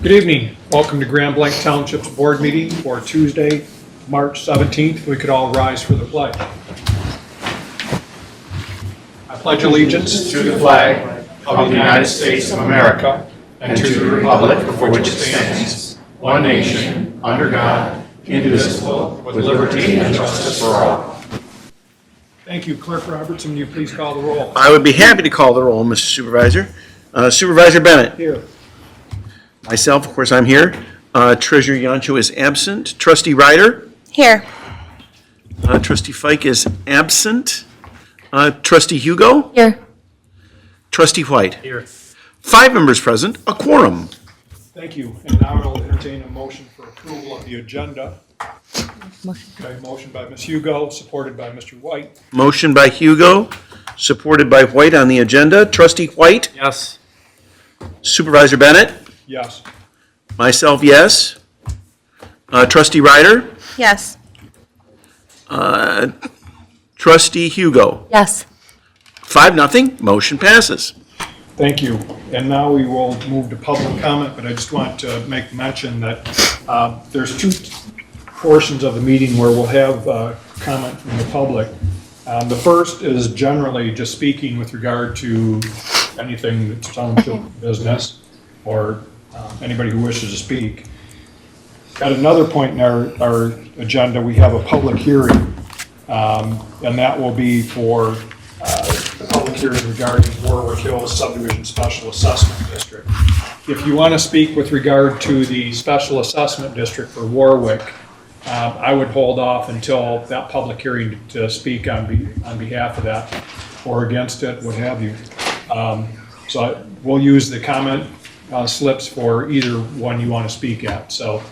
Good evening. Welcome to Grand Blanc Township's board meeting for Tuesday, March 17th. We could all rise for the pledge. I pledge allegiance to the flag of the United States of America and to the republic for which it stands, one nation, under God, indivisible, with liberty and justice for all. Thank you. Clerk Robertson, will you please call the roll? I would be happy to call the roll, Mr. Supervisor. Supervisor Bennett. Here. Myself, of course, I'm here. Treasurer Yancho is absent. Trustee Ryder. Here. Trustee Fike is absent. Trustee Hugo. Here. Trustee White. Here. 5 members present, a quorum. Thank you. And now I will entertain a motion for approval of the agenda. Okay, motion by Ms. Hugo, supported by Mr. White. Motion by Hugo, supported by White on the agenda. Trustee White. Yes. Supervisor Bennett. Yes. Myself, yes. Trustee Ryder. Yes. Trustee Hugo. Yes. 5-0, motion passes. Thank you. And now we will move to public comment, but I just want to make mention that there's 2 portions of the meeting where we'll have comment from the public. The first is generally just speaking with regard to anything that's township business or anybody who wishes to speak. At another point in our agenda, we have a public hearing, and that will be for the public hearing regarding Warwick Hills Subdivision Special Assessment District. If you want to speak with regard to the Special Assessment District for Warwick, I would hold off until that public hearing to speak on behalf of that or against it, what have you. So we'll use the comment slips for either one you want to speak at. So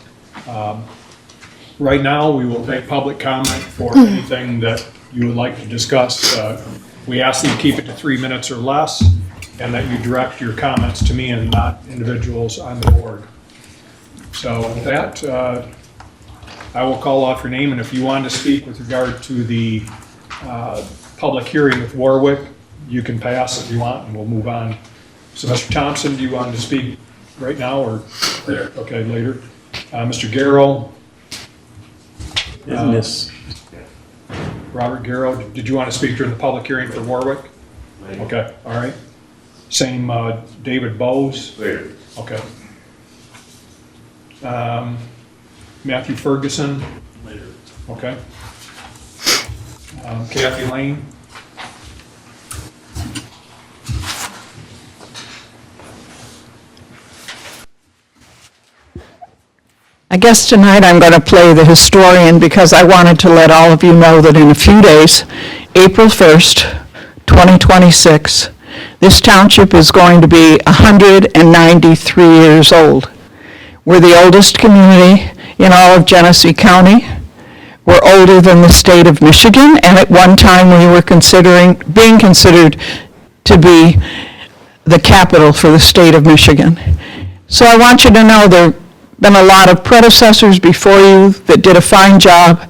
right now we will take public comment for anything that you would like to discuss. We ask that you keep it to 3 minutes or less and that you direct your comments to me and not individuals on the board. So with that, I will call off your name, and if you want to speak with regard to the public hearing with Warwick, you can pass if you want, and we'll move on. So, Mr. Thompson, do you want to speak right now or later? Okay, later. Mr. Garrow. Robert Garrow, did you want to speak during the public hearing for Warwick? Later. Okay, all right. Same David Bowes? Later. Okay. Matthew Ferguson? Later. Okay. Kathy Lane? I guess tonight I'm going to play the historian because I wanted to let all of you know that in a few days, April 1st, 2026, this township is going to be 193 years old. We're the oldest community in all of Genesee County. We're older than the state of Michigan, and at one time we were being considered to be the capital for the state of Michigan. So I want you to know there been a lot of predecessors before you that did a fine job,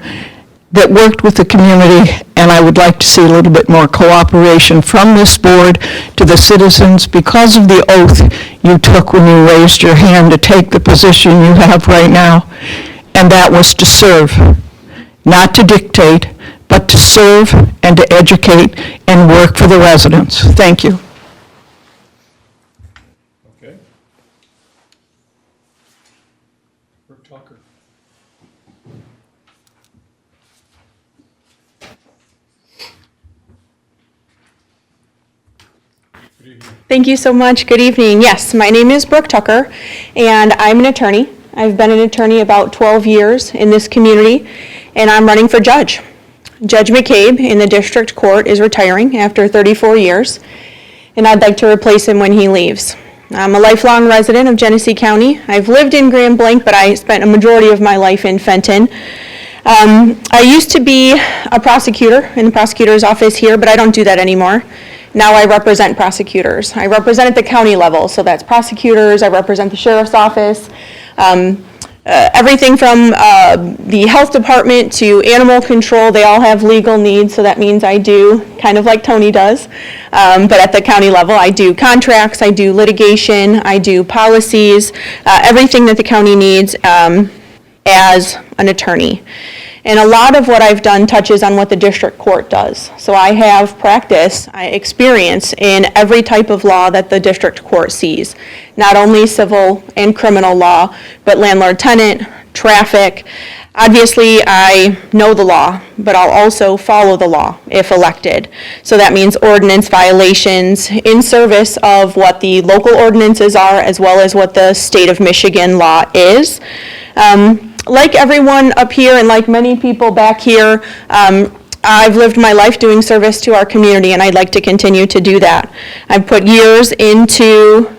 that worked with the community, and I would like to see a little bit more cooperation from this board to the citizens because of the oath you took when you raised your hand to take the position you have right now, and that was to serve, not to dictate, but to serve and to educate and work for the residents. Thank you. Okay. Rick Tucker. Good evening. Thank you so much. Good evening. Yes, my name is Brooke Tucker, and I'm an attorney. I've been an attorney about 12 years in this community, and I'm running for judge. Judge McCabe in the district court is retiring after 34 years, and I'd like to replace him when he leaves. I'm a lifelong resident of Genesee County. I've lived in Grand Blanc, but I spent a majority of my life in Fenton. I used to be a prosecutor in the prosecutor's office here, but I don't do that anymore. Now I represent prosecutors. I represent at the county level, so that's prosecutors. I represent the sheriff's office. everything from the health department to animal control, they all have legal needs, so that means I do, kind of like Tony does. But at the county level, I do contracts, I do litigation, I do policies, everything that the county needs as an attorney. And a lot of what I've done touches on what the district court does. So I have experience in every type of law that the district court sees. Not only civil and criminal law, but landlord-tenant, traffic. Obviously, I know the law, but I'll also follow the law if elected. So that means ordinance violations in service of what the local ordinances are, as well as what the state of Michigan law is. Like everyone up here and like many people back here, I've lived my life doing service to our community, and I'd like to continue to do that. I've put years into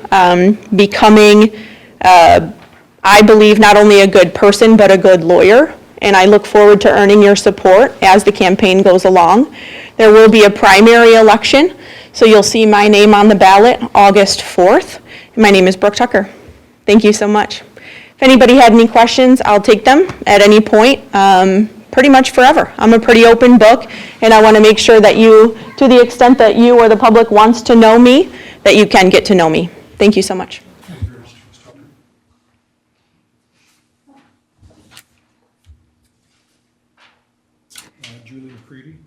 becoming, I believe, not only a good person, but a good lawyer, and I look forward to earning your support as the campaign goes along. There will be a primary election, so you'll see my name on the ballot August 4th. My name is Brooke Tucker. Thank you so much. If anybody had any questions, I'll take them at any point, pretty much forever. I'm a pretty open book, and I want to make sure that you, to the extent that you or the public wants to know me, that you can get to know me. Thank you so much. Julie McCready.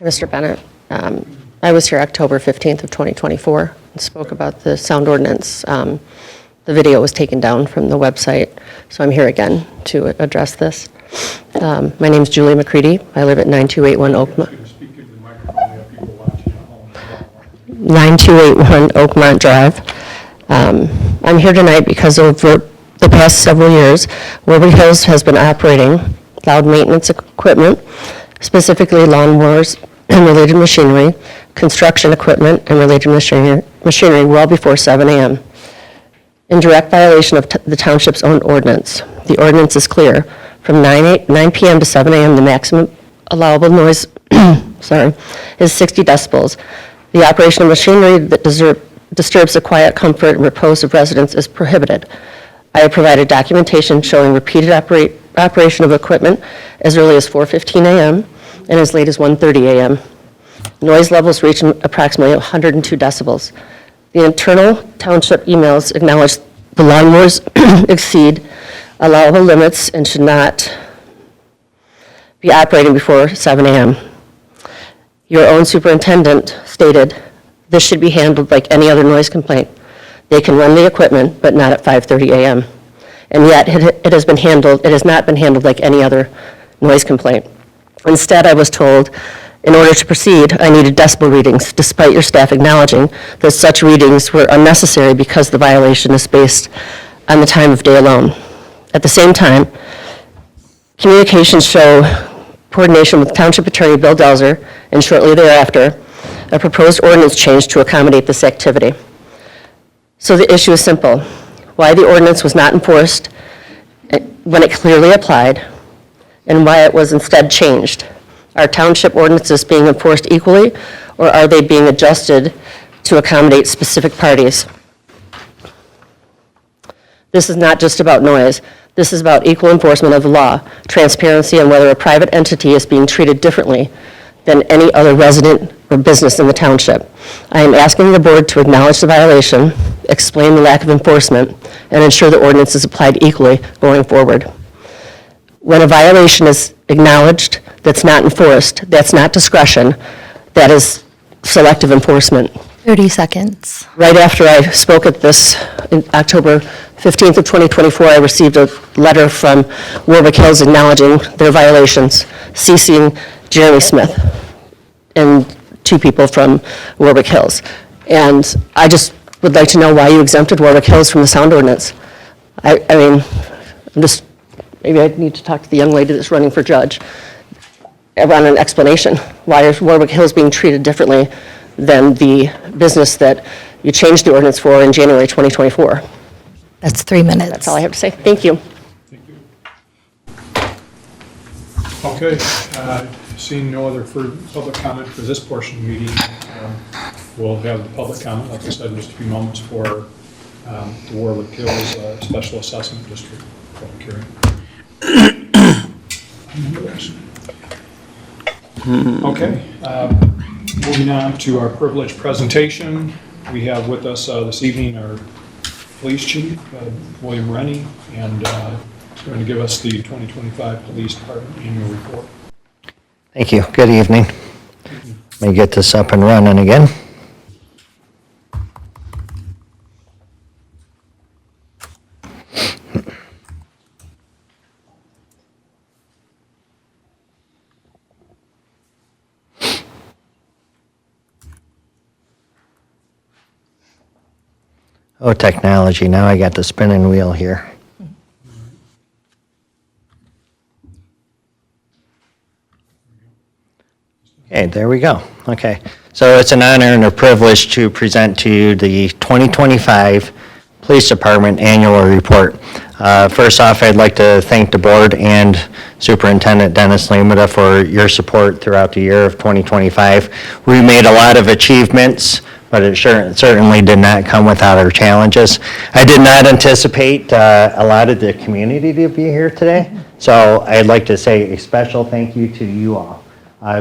Mr. Bennett, I was here October 15th of 2024 and spoke about the sound ordinance. The video was taken down from the website, so I'm here again to address this. My name is Julie McCready. I live at 9281 Oakmont Drive. I'm here tonight because over the past several years, Wilbur Hills has been operating loud maintenance equipment, specifically lawnmowers and related machinery, construction equipment and related machinery well before 7 a.m. in direct violation of the township's own ordinance. The ordinance is clear. From 9 p.m. to 7 a.m., the maximum allowable noise is 60 decibels. The operation of machinery that disturbs the quiet, comfort, and repose of residents is prohibited. I have provided documentation showing repeated operation of equipment as early as 4:15 a.m. and as late as 1:30 a.m. Noise levels reach approximately 102 decibels. The internal township emails acknowledge the lawnmowers exceed allowable limits and should not be operating before 7 a.m. Your own superintendent stated this should be handled like any other noise complaint. They can run the equipment, but not at 5:30 a.m. And yet it has not been handled like any other noise complaint. Instead, I was told, in order to proceed, I needed decibel readings, despite your staff acknowledging that such readings were unnecessary because the violation is based on the time of day alone. At the same time, communications show coordination with Township Attorney Bill Delzer, and shortly thereafter, a proposed ordinance change to accommodate this activity. So the issue is simple. Why the ordinance was not enforced when it clearly applied, and why it was instead changed. Are township ordinances being enforced equally, or are they being adjusted to accommodate specific parties? This is not just about noise. This is about equal enforcement of the law, transparency on whether a private entity is being treated differently than any other resident or business in the township. I am asking the board to acknowledge the violation, explain the lack of enforcement, and ensure the ordinance is applied equally going forward. When a violation is acknowledged that's not enforced, that's not discretion, that is selective enforcement. 30 seconds. Right after I spoke at this, in October 15th of 2024, I received a letter from Warwick Hills acknowledging their violations, CCing Jeremy Smith and two people from Warwick Hills. And I just would like to know why you exempted Warwick Hills from the sound ordinance. I mean, maybe I need to talk to the young lady that's running for judge around an explanation. Why is Warwick Hills being treated differently than the business that you changed the ordinance for in January 2024? That's 3 minutes. That's all I have to say. Thank you. Okay, Seeing no other public comment for this portion of the meeting, we'll have the public comment, like I said, in just a few moments for the Warwick Hills Special Assessment District public hearing. Okay, moving on to our privileged presentation. We have with us this evening our police chief, William Rennie, and he's going to give us the 2025 Police Department annual report. Thank you. Good evening. Let me get this up and running again. Oh, technology. Now I got the spinning wheel here. Okay, there we go. Okay. So it's an honor and a privilege to present to you the 2025 Police Department Annual Report. First off, I'd like to thank the board and Superintendent Dennis Lamada for your support throughout the year of 2025. We made a lot of achievements, but it certainly did not come without our challenges. I did not anticipate a lot of the community to be here today, so I'd like to say a special thank you to you all.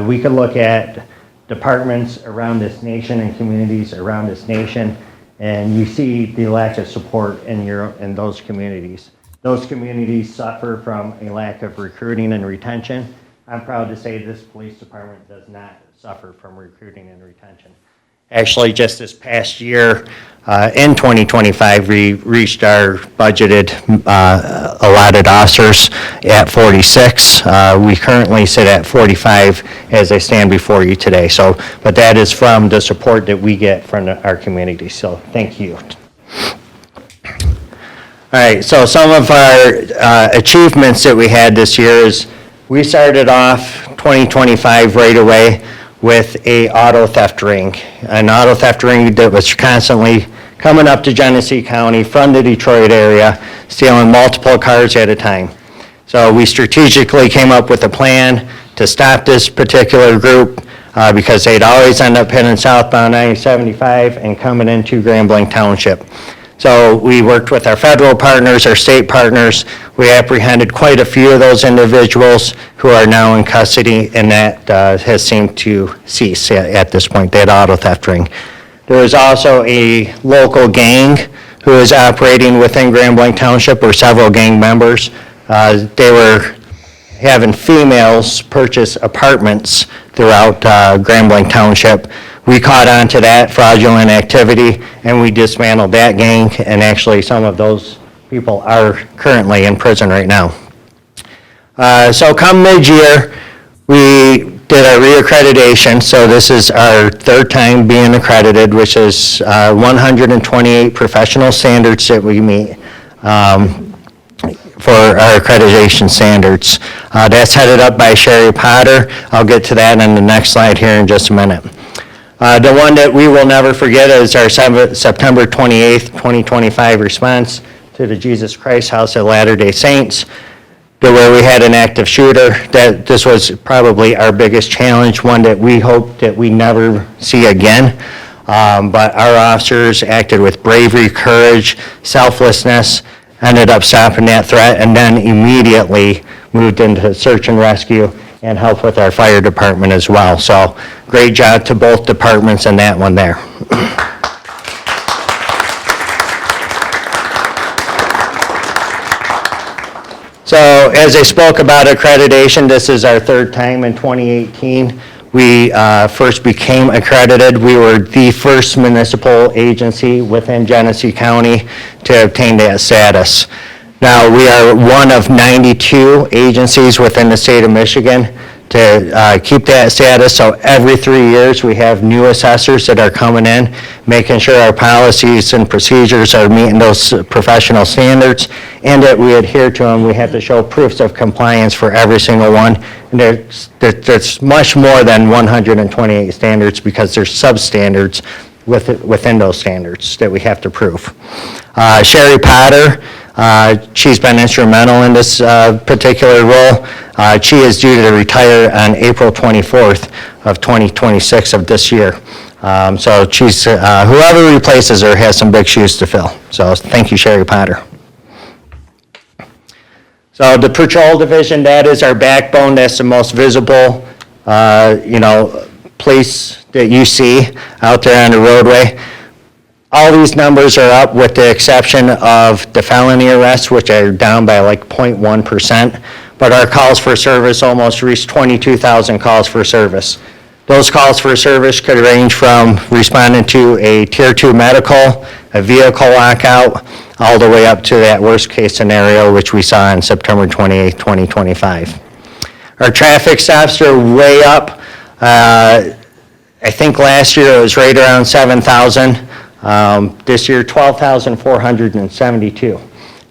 We could look at departments around this nation and communities around this nation, and you see the lack of support in those communities. Those communities suffer from a lack of recruiting and retention. I'm proud to say this police department does not suffer from recruiting and retention. Actually, just this past year, in 2025, we reached our budgeted allotted officers at 46. We currently sit at 45 as I stand before you today. So, but that is from the support that we get from our community. So thank you. All right, so some of our achievements that we had this year is we started off 2025 right away with a auto theft ring. An auto theft ring that was constantly coming up to Genesee County from the Detroit area, stealing multiple cars at a time. So we strategically came up with a plan to stop this particular group because they'd always end up heading southbound I-75 and coming into Grambling Township. So we worked with our federal partners, our state partners. We apprehended quite a few of those individuals who are now in custody, and that has seemed to cease at this point, that auto theft ring. There was also a local gang who is operating within Grambling Township, or several gang members. They were having females purchase apartments throughout Grambling Township. We caught on to that fraudulent activity, and we dismantled that gang, and actually some of those people are currently in prison right now. So come mid-year, we did our reaccreditation, so this is our third time being accredited, which is 128 professional standards that we meet for our accreditation standards. That's headed up by Sherry Potter. I'll get to that on the next slide here in just a minute. The one that we will never forget is our September 28th, 2025 response to the Jesus Christ House of Latter-day Saints, where we had an active shooter. That this was probably our biggest challenge, one that we hope that we never see again. But our officers acted with bravery, courage, selflessness, ended up stopping that threat, and then immediately moved into search and rescue and help with our fire department as well. So great job to both departments in that one there. So as I spoke about accreditation, this is our third time in 2018. We first became accredited. We were the first municipal agency within Genesee County to obtain that status. Now, we are one of 92 agencies within the state of Michigan to keep that status. So every 3 years, we have new assessors that are coming in, making sure our policies and procedures are meeting those professional standards, and that we adhere to them. We have to show proofs of compliance for every single one. And there's much more than 128 standards because there's substandards within those standards that we have to prove. Sherry Potter She's been instrumental in this particular role. She is due to retire on April 24th of 2026 of this year. So she's, whoever replaces her has some big shoes to fill. So thank you, Sherry Potter. So the patrol division, that is our backbone. That's the most visible, police that you see out there on the roadway. All these numbers are up with the exception of the felony arrests, which are down by like 0.1%. But our calls for service almost reached 22,000 calls for service. Those calls for service could range from responding to a Tier 2 medical, a vehicle lockout, all the way up to that worst-case scenario, which we saw on September 28, 2025. Our traffic stops are way up. I think last year it was right around 7,000. This year, 12,472.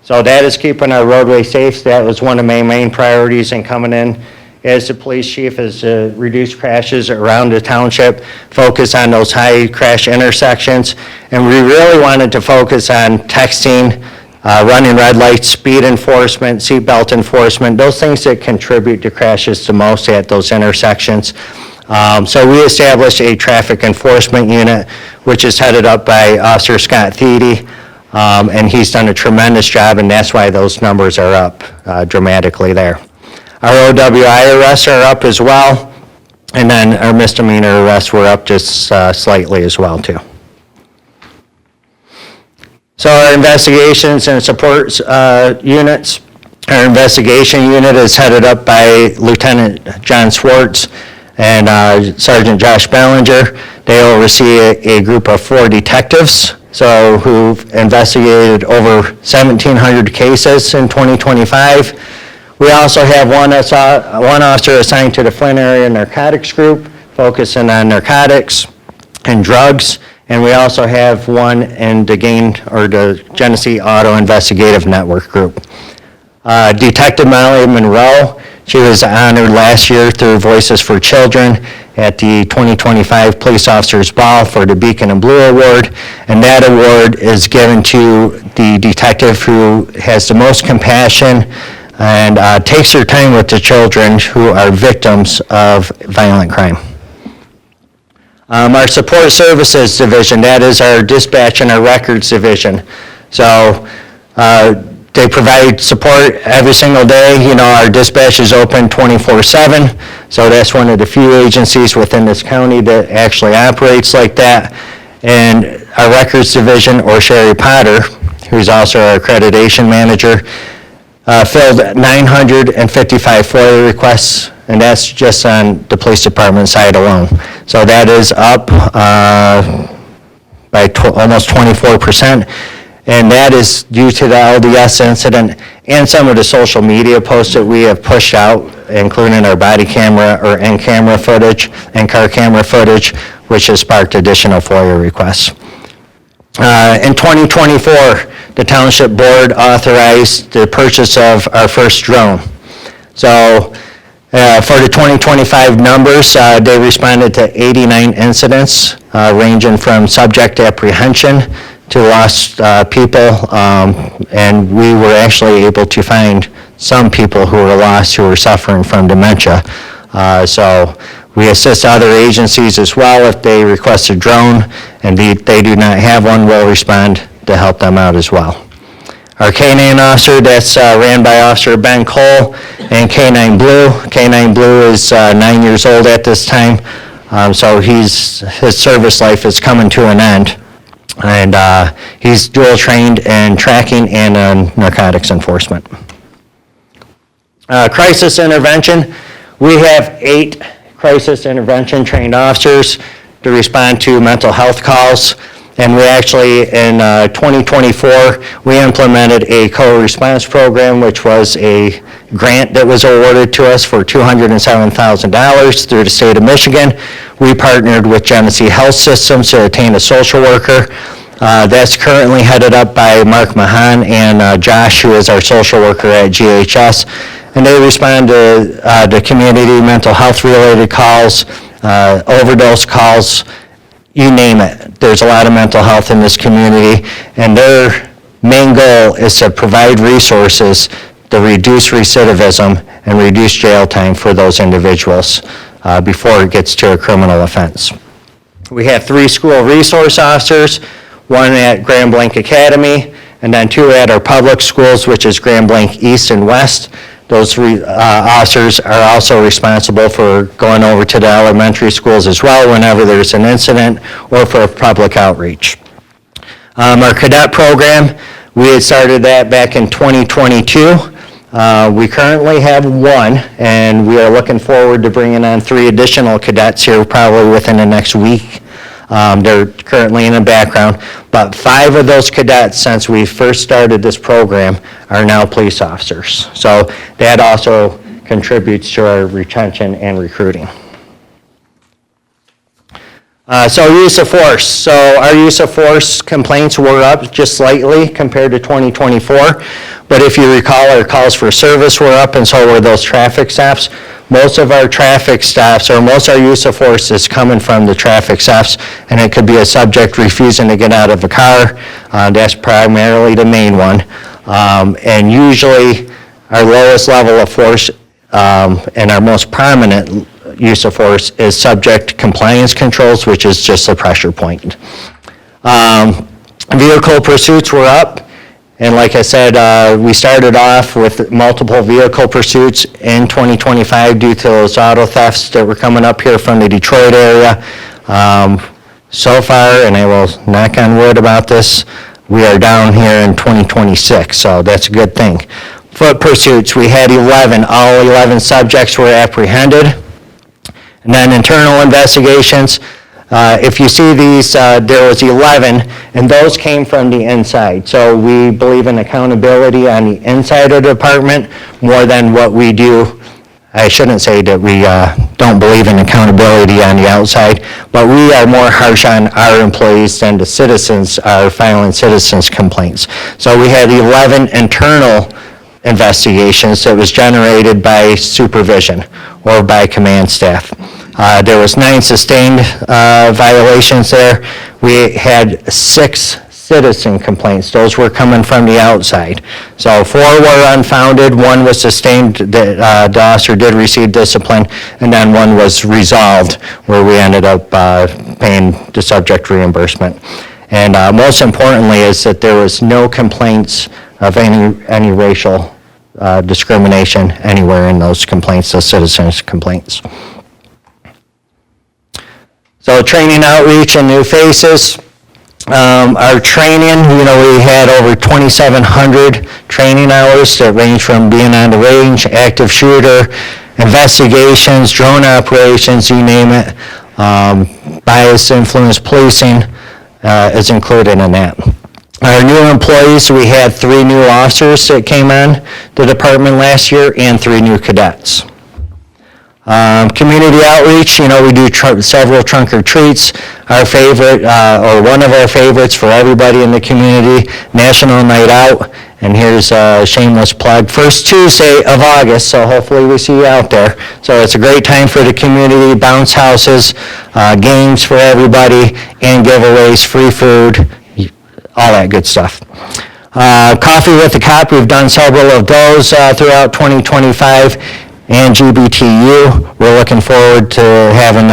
So that is keeping our roadway safe. That was one of my main priorities in coming in as the police chief, is to reduce crashes around the township, focus on those high crash intersections. And we really wanted to focus on texting, running red lights, speed enforcement, seatbelt enforcement, those things that contribute to crashes the most at those intersections. So we established a traffic enforcement unit, which is headed up by Officer Scott Thiede, and he's done a tremendous job, and that's why those numbers are up dramatically there. Our OWI arrests are up as well, and then our misdemeanor arrests were up just slightly as well, too. So our investigations and support units, our investigation unit is headed up by Lieutenant John Swartz and Sergeant Josh Ballinger. They oversee a group of 4 detectives, who've investigated over 1,700 cases in 2025. We also have one officer assigned to the Flint Area Narcotics Group, focusing on narcotics and drugs. And we also have one in the Genesee Auto Investigative Network Group. Detective Molly Monroe, she was honored last year through Voices for Children at the 2025 Police Officers Ball for the Beacon and Blue Award. And that award is given to the detective who has the most compassion and takes their time with the children who are victims of violent crime. Our support services division, that is our dispatch and our records division. So they provide support every single day. Our dispatch is open 24/7. So that's one of the few agencies within this county that actually operates like that. And our records division, or Sherry Potter, who's also our accreditation manager, filled 955 FOIA requests, and that's just on the police department side alone. So that is up by almost 24%, and that is due to the LDS incident and some of the social media posts that we have pushed out, including our body camera or in-camera footage and car camera footage, which has sparked additional FOIA requests. In 2024, the Township Board authorized the purchase of our first drone. So for the 2025 numbers, they responded to 89 incidents, ranging from subject apprehension to lost people, and we were actually able to find some people who were lost who were suffering from dementia. So we assist other agencies as well if they request a drone and they do not have one, we'll respond to help them out as well. Our K-9 officer, that's ran by Officer Ben Cole, and K-9 Blue. K-9 Blue is 9 years old at this time, so his service life is coming to an end. And he's dual trained in tracking and narcotics enforcement. Crisis intervention, we have 8 crisis intervention trained officers to respond to mental health calls. And we actually, in 2024, we implemented a co-response program, which was a grant that was awarded to us for $207,000 through the state of Michigan. We partnered with Genesee Health Systems to attain a social worker. That's currently headed up by Mark Mahan and Josh, who is our social worker at GHS. And they respond to the community mental health related calls, overdose calls, you name it. There's a lot of mental health in this community, and they're main goal is to provide resources to reduce recidivism and reduce jail time for those individuals before it gets to a criminal offense. We have 3 school resource officers, 1 at Grand Blanc Academy, and then 2 at our public schools, which is Grand Blanc East and West. Those officers are also responsible for going over to the elementary schools as well whenever there's an incident or for public outreach. Our cadet program, we had started that back in 2022. We currently have 1, and we are looking forward to bringing on 3 additional cadets here probably within the next week. They're currently in the background, but 5 of those cadets, since we first started this program, are now police officers. So that also contributes to our retention and recruiting. So use of force. So our use of force complaints were up just slightly compared to 2024. But if you recall, our calls for service were up, and so were those traffic stops. Most of our traffic stops, or most of our use of force is coming from the traffic stops, and it could be a subject refusing to get out of a car. That's primarily the main one. And usually our lowest level of force and our most prominent use of force is subject compliance controls, which is just a pressure point. Vehicle pursuits were up. And like I said, we started off with multiple vehicle pursuits in 2025 due to those auto thefts that were coming up here from the Detroit area. So far, and I will knock on wood about this, we are down here in 2026, so that's a good thing. Foot pursuits, we had 11. All 11 subjects were apprehended. And then internal investigations, if you see these, there was 11, and those came from the inside. So we believe in accountability on the inside of the department more than what we do. I shouldn't say that we don't believe in accountability on the outside, but we are more harsh on our employees than the citizens are filing citizens' complaints. So we had 11 internal investigations that was generated by supervision or by command staff. There was 9 sustained violations there. We had 6 citizen complaints. Those were coming from the outside. So 4 were unfounded, 1 was sustained, the officer did receive discipline, and then 1 was resolved where we ended up paying the subject reimbursement. And most importantly is that there was no complaints of any racial discrimination anywhere in those complaints, those citizens' complaints. So training, outreach, and new faces. Our training, we had over 2,700 training hours that range from being on the range, active shooter, investigations, drone operations, you name it. Bias influence policing is included in that. Our new employees, we had 3 new officers that came on the department last year and 3 new cadets. Community outreach, we do several trunk or treats. Our favorite, or one of our favorites for everybody in the community, National Night Out. And here's a shameless plug, first Tuesday of August, so hopefully we see you out there. So it's a great time for the community, bounce houses, games for everybody, and giveaways, free food, all that good stuff. Coffee with the Cop, we've done several of those throughout 2025. And GBTU, we're looking forward to having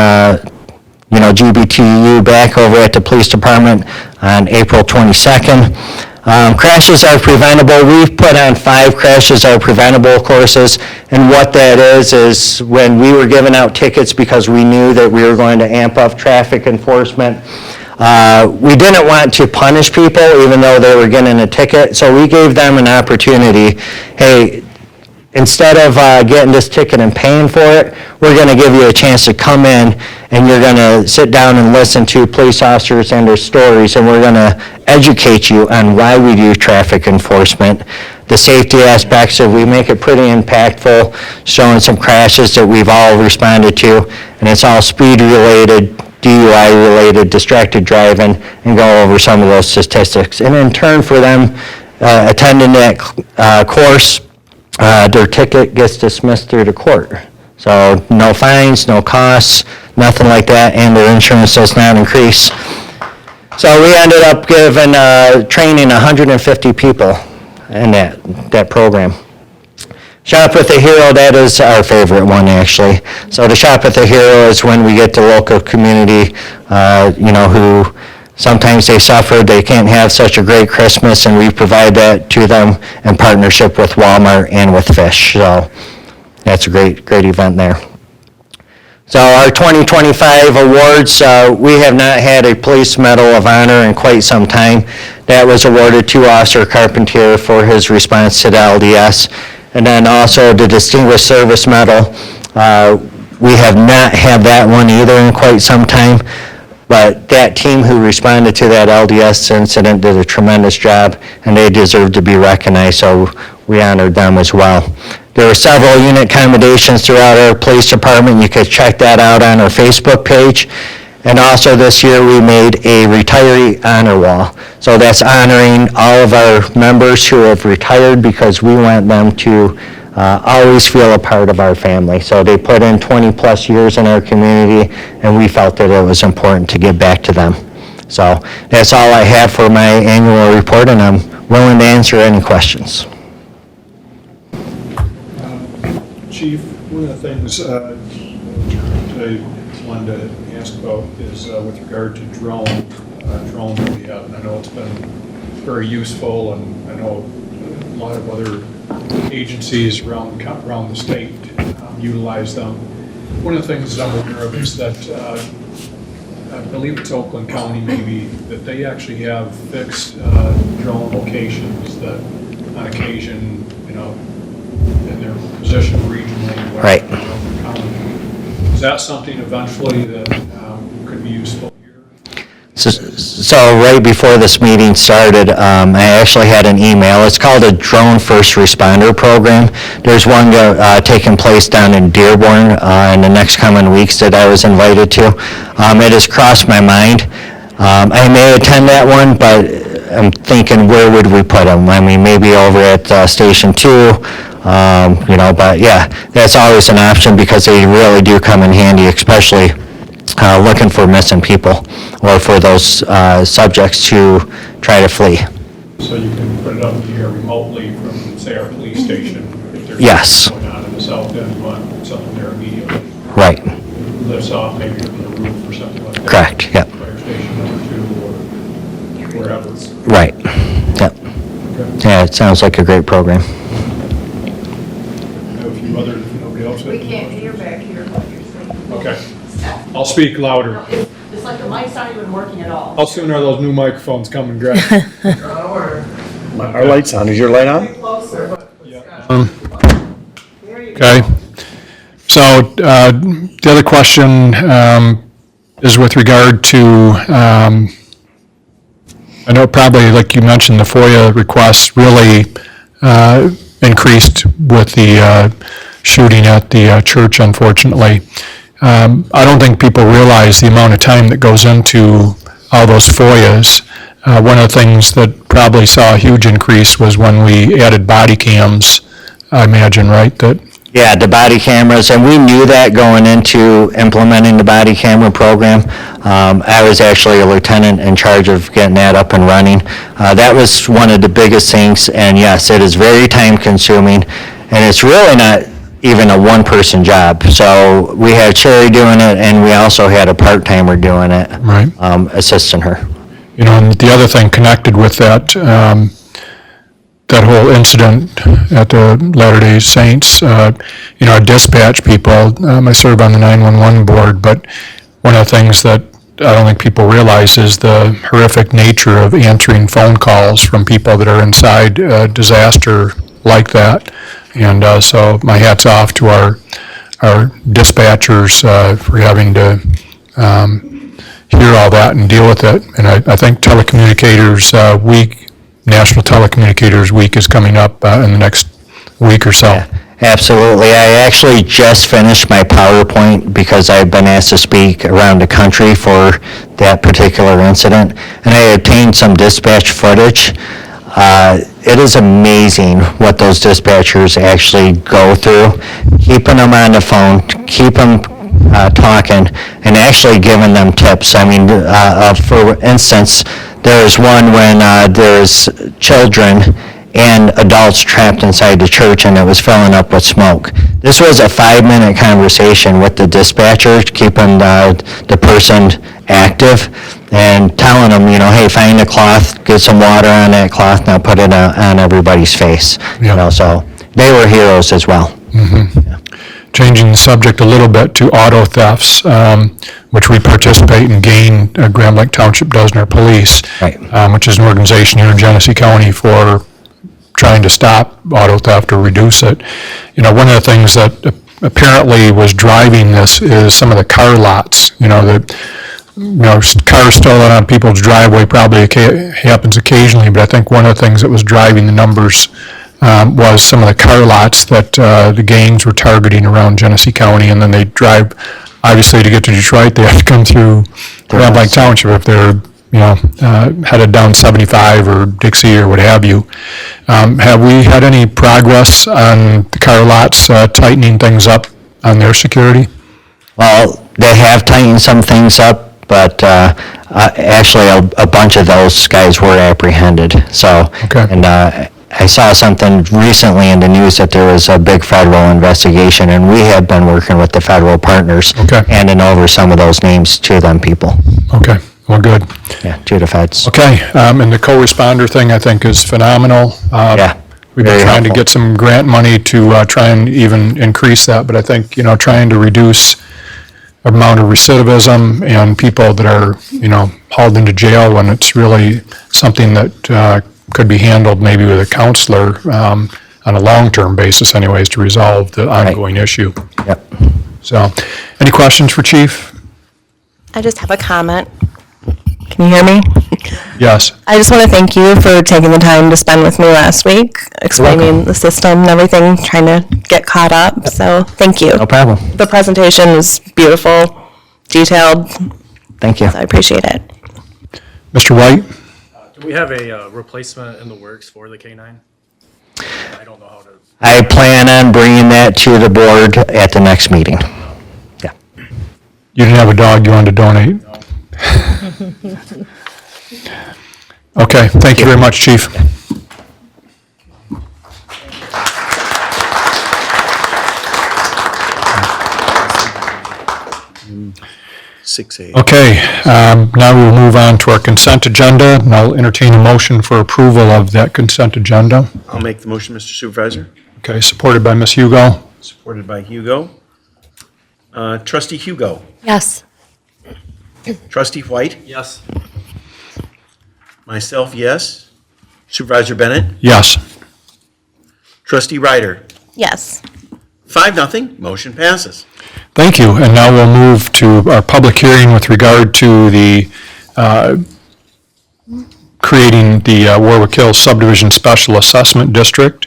GBTU back over at the police department on April 22nd. Crashes are preventable. We've put on 5 crashes are preventable courses, and what that is when we were giving out tickets because we knew that we were going to amp up traffic enforcement. We didn't want to punish people even though they were getting a ticket, so we gave them an opportunity. Hey, instead of getting this ticket and paying for it, we're going to give you a chance to come in and you're going to sit down and listen to police officers and their stories, and we're going to educate you on why we do traffic enforcement, the safety aspects, so we make it pretty impactful, showing some crashes that we've all responded to, and it's all speed related, DUI related, distracted driving, and go over some of those statistics. And in turn for them attending that course, their ticket gets dismissed through the court. So no fines, no costs, nothing like that, and their insurance does not increase. So we ended up giving, training 150 people in that program. Shop with a Hero, that is our favorite one, actually. So the Shop with a Hero is when we get the local community, who sometimes they suffer, they can't have such a great Christmas, and we provide that to them in partnership with Walmart and with Fish. So that's a great event there. So our 2025 awards, we have not had a Police Medal of Honor in quite some time. That was awarded to Officer Carpentier for his response to the LDS. And then also the Distinguished Service Medal. We have not had that one either in quite some time. But that team who responded to that LDS incident did a tremendous job, and they deserve to be recognized, so we honored them as well. There were several unit commendations throughout our police department. You could check that out on our Facebook page. And also this year, we made a retiree honor wall. So that's honoring all of our members who have retired because we want them to always feel a part of our family. So they put in 20-plus years in our community, and we felt that it was important to give back to them. So that's all I have for my annual report, and I'm willing to answer any questions. Chief, one of the things I wanted to ask about is with regard to drones that we have. And I know it's been very useful, and I know a lot of other agencies around the state utilize them. One of the things I'm aware of is that I believe it's Oakland County maybe, that they actually have fixed drone locations that on occasion, in their position regionally. Right. Is that something eventually that could be useful here? So right before this meeting started, I actually had an email. It's called a Drone First Responder Program. There's one taking place down in Dearborn in the next coming weeks that I was invited to. It has crossed my mind. I may attend that one, but I'm thinking, where would we put them? I mean, maybe over at Station 2, but yeah, that's always an option because they really do come in handy, especially looking for missing people or for those subjects who try to flee. So you can put it up here remotely from, say, our police station. If there's Yes. something going on in the south end, you want something there immediately. Right, Lifts off maybe from the roof or something like that. correct, yep, Fire station number 2 or wherever. right, yep. Yeah, it sounds like a great program. I have a few others, if nobody else. We can't hear back here what you're saying. Okay. I'll speak louder. It's like the mics aren't even working at all. How soon are those new microphones coming, Greg? Our light's on. Is your light on? Closer, but there you go. Okay. So the other question is with regard to, I know probably, like you mentioned, the FOIA requests really increased with the shooting at the church, unfortunately. I don't think people realize the amount of time that goes into all those FOIAs. One of the things that probably saw a huge increase was when we added body cams, I imagine, right? Yeah, the body cameras, and we knew that going into implementing the body camera program. I was actually a lieutenant in charge of getting that up and running. That was one of the biggest things, and yes, it is very time consuming, and it's really not even a one-person job. So we had Sherry doing it, and we also had a part-timer doing it, Right. assisting her. And the other thing connected with that, that whole incident at the Latter-day Saints, our dispatch people, I serve on the 911 board, but one of the things that I don't think people realize is the horrific nature of answering phone calls from people that are inside a disaster like that. And so my hat's off to our dispatchers for having to hear all that and deal with it. And I think Telecommunicators Week, National Telecommunicators Week is coming up in the next week or so. Absolutely. I actually just finished my PowerPoint because I've been asked to speak around the country for that particular incident, and I obtained some dispatch footage. It is amazing what those dispatchers actually go through, keeping them on the phone, keep them talking and actually giving them tips. I mean, for instance, there's one when there's children and adults trapped inside the church and it was filling up with smoke. This was a 5-minute conversation with the dispatcher, keeping the person active and telling them, hey, find a cloth, get some water on that cloth, now put it on everybody's face. So they were heroes as well. Changing the subject a little bit to auto thefts, which we participate and gain, Grand Lake Township does in our police, Right. Which is an organization here in Genesee County for trying to stop auto theft or reduce it. One of the things that apparently was driving this is some of the car lots, cars stolen on people's driveway probably happens occasionally, but I think one of the things that was driving the numbers was some of the car lots that the gangs were targeting around Genesee County, and then they drive, obviously to get to Detroit, they have to come through Grand Lake Township if they're headed down 75 or Dixie or what have you. Have we had any progress on the car lots tightening things up on their security? Well, they have tightened some things up, but actually a bunch of those guys were apprehended. So, Okay. and I saw something recently in the news that there was a big federal investigation, and we have been working with the federal partners, Okay. handing over some of those names to them people. Okay, well, good. Yeah, to the feds. Okay, and the co-responder thing, I think, is phenomenal. Yeah, We've been very trying to helpful. get some grant money to try and even increase that, but I think, trying to reduce amount of recidivism and people that are, hauled into jail when it's really something that could be handled maybe with a counselor on a long-term basis anyways to resolve the ongoing issue. Yep. So, any questions for Chief? I just have a comment. Can you hear me? Yes. I just want to thank you for taking the time to spend with me last week, explaining the system and everything, trying to get caught up. So thank you. No problem. The presentation was beautiful, detailed. Thank you. So I appreciate it. Mr. White? Do we have a replacement in the works for the K-9? I don't know how to. I plan on bringing that to the board at the next meeting. Yeah. You didn't have a dog you wanted to donate? Okay, thank you very much, Chief. Okay, now we will move on to our consent agenda, and I'll entertain a motion for approval of that consent agenda. I'll make the motion, Mr. Supervisor. Okay, supported by Ms. Hugo. Supported by Hugo. Trustee Hugo. Yes. Trustee White. Yes. Myself, yes. Supervisor Bennett. Yes. Trustee Ryder. Yes. 5-0, motion passes. Thank you, and now we'll move to our public hearing with regard to the creating the Warwick Hills Subdivision Special Assessment District.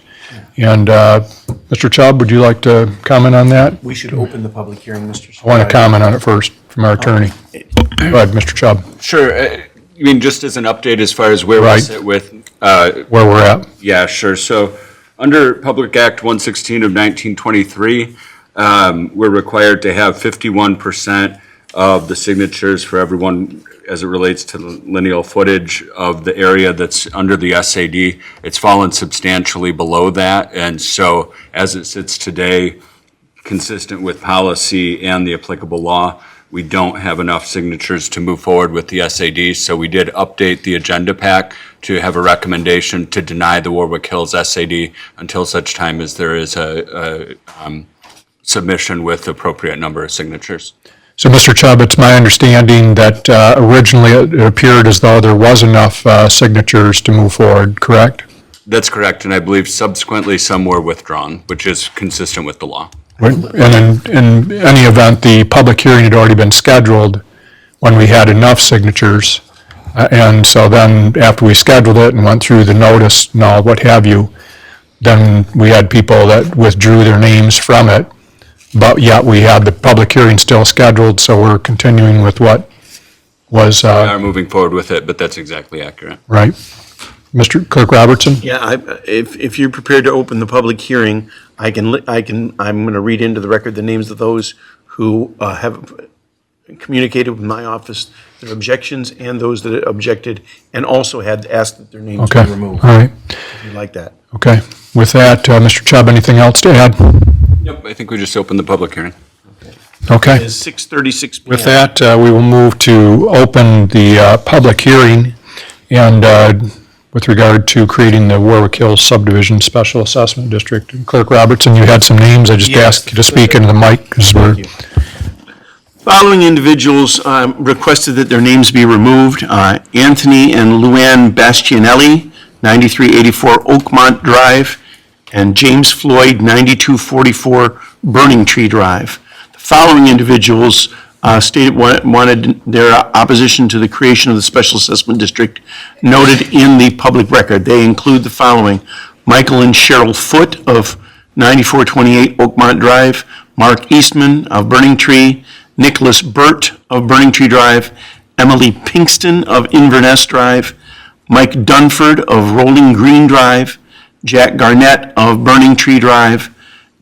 And Mr. Chubb, would you like to comment on that? We should open the public hearing, Mr. Supervisor. I want to comment on it first from our attorney. Go ahead, Mr. Chubb, Sure. You mean just as an update as far as where we Right. sit with, where we're at. yeah, sure. So under Public Act 116 of 1923, we're required to have 51% of the signatures for everyone as it relates to lineal footage of the area that's under the SAD. It's fallen substantially below that. And so as it sits today, consistent with policy and the applicable law, we don't have enough signatures to move forward with the SAD. So we did update the agenda pack to have a recommendation to deny the Warwick Hills SAD until such time as there is a submission with appropriate number of signatures. So, Mr. Chubb, it's my understanding that originally it appeared as though there was enough signatures to move forward, correct? That's correct, and I believe subsequently some were withdrawn, which is consistent with the law. And in any event, the public hearing had already been scheduled when we had enough signatures. And so then, after we scheduled it and went through the notice and all, what have you, then we had people that withdrew their names from it. But yet we had the public hearing still scheduled, so we're continuing with what was, We are moving forward with it, but that's exactly accurate. right? Mr. Clerk Robertson? Yeah, if you're prepared to open the public hearing, I'm going to read into the record the names of those who have communicated with my office their objections and those that objected, and also had asked that their names be Okay, removed. all right, If you like that. okay. With that, Mr. Chubb, anything else to add? Yep, I think we just opened the public hearing. Okay. It is 6:36 p.m. With that, we will move to open the public hearing and with regard to creating the Warwick Hills Subdivision Special Assessment District. Clerk Robertson, you had some names. I just Yes. asked you to speak into the mic because we're, Thank you. Following individuals requested that their names be removed. Anthony and Luann Bastianelli, 9384 Oakmont Drive, and James Floyd, 9244 Burning Tree Drive. The following individuals stated wanted their opposition to the creation of the Special Assessment District noted in the public record. They include the following: Michael and Cheryl Foote of 9428 Oakmont Drive, Mark Eastman of Burning Tree, Nicholas Burt of Burning Tree Drive, Emily Pinkston of Inverness Drive, Mike Dunford of Rolling Green Drive, Jack Garnett of Burning Tree Drive,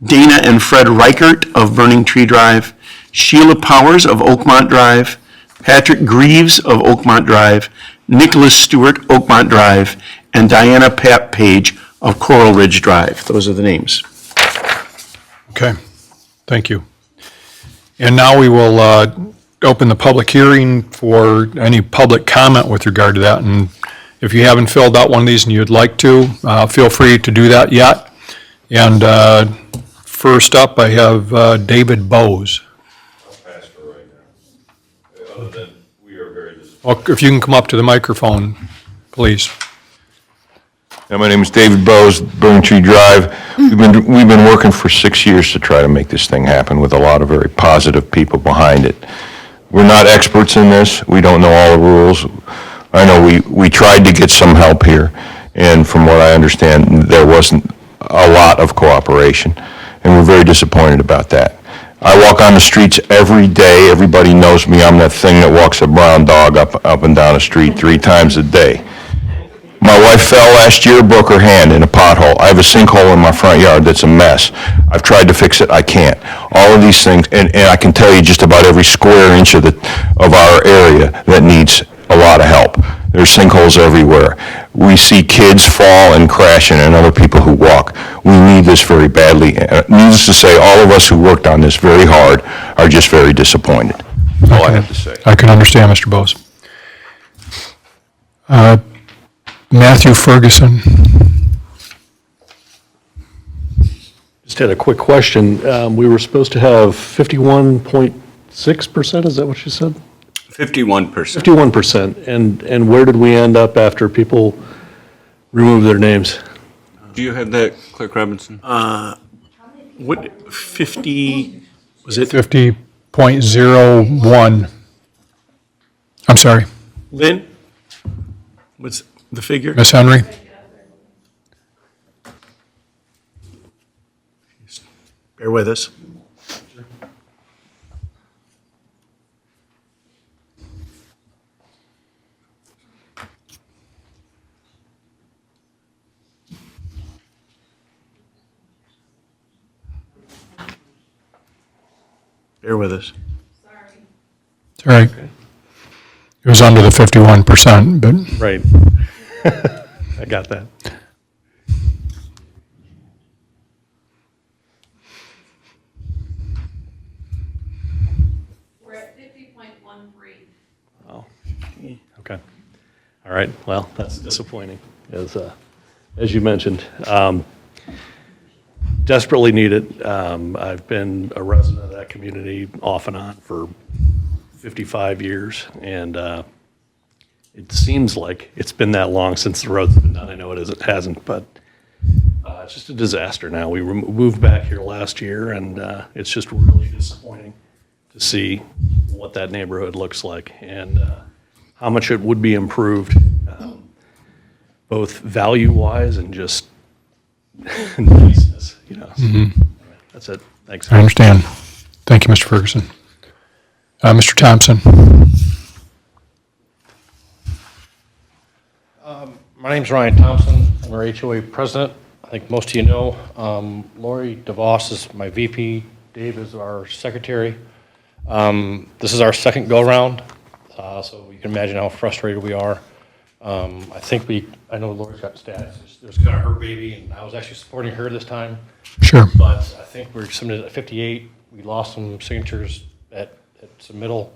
Dana and Fred Reichert of Burning Tree Drive, Sheila Powers of Oakmont Drive, Patrick Greaves of Oakmont Drive, Nicholas Stewart, Oakmont Drive, and Diana Page of Coral Ridge Drive. Those are the names. okay, thank you. And now we will open the public hearing for any public comment with regard to that. And if you haven't filled out one of these and you'd like to, feel free to do that yet. And first up, I have David Bowes. Well, if you can come up to the microphone, please. Yeah, my name is David Bowes, Burning Tree Drive. We've been working for 6 years to try to make this thing happen with a lot of very positive people behind it. We're not experts in this. We don't know all the rules. I know we tried to get some help here, and from what I understand, there wasn't a lot of cooperation, and we're very disappointed about that. I walk on the streets every day. Everybody knows me. I'm that thing that walks a brown dog up and down the street 3 times a day. My wife fell last year, broke her hand in a pothole. I have a sinkhole in my front yard that's a mess. I've tried to fix it, I can't. All of these things, and I can tell you just about every square inch of our area that needs a lot of help. There's sinkholes everywhere. We see kids fall and crashing and other people who walk. We need this very badly. Needless to say, all of us who worked on this very hard are just very disappointed. That's all I have to say. I can understand, Mr. Bowes. Matthew Ferguson. Just had a quick question. We were supposed to have 51.6%, is that what you said? 51%. 51%, and where did we end up after people removed their names? Do you have that, Clerk Robinson? What, 50, was it? 50.01. I'm sorry, Lynn? What's the figure? Ms. Henry? Bear with us. Bear with us. It's all right. It was under the 51%, but Right. I got that. We're at 50.13. Oh, okay. All right, well, that's disappointing, as you mentioned. Desperately needed. I've been a resident of that community off and on for 55 years, and it seems like it's been that long since the road's been done. I know it hasn't, but it's just a disaster now. We moved back here last year, and it's just really disappointing to see what that neighborhood looks like and how much it would be improved, both value-wise and just niceness, you know. That's it. Thanks. I understand. Thank you, Mr. Ferguson. Mr. Thompson? My name's Ryan Thompson. I'm our HOA president. I think most of you know. Lori DeVos is my VP. Dave is our secretary. This is our second go-around, so you can imagine how frustrated we are. I know Lori's got stats. There's kind of her baby, and I was actually supporting her this time. Sure. But I think we're submitted at 58. We lost some signatures at submittal,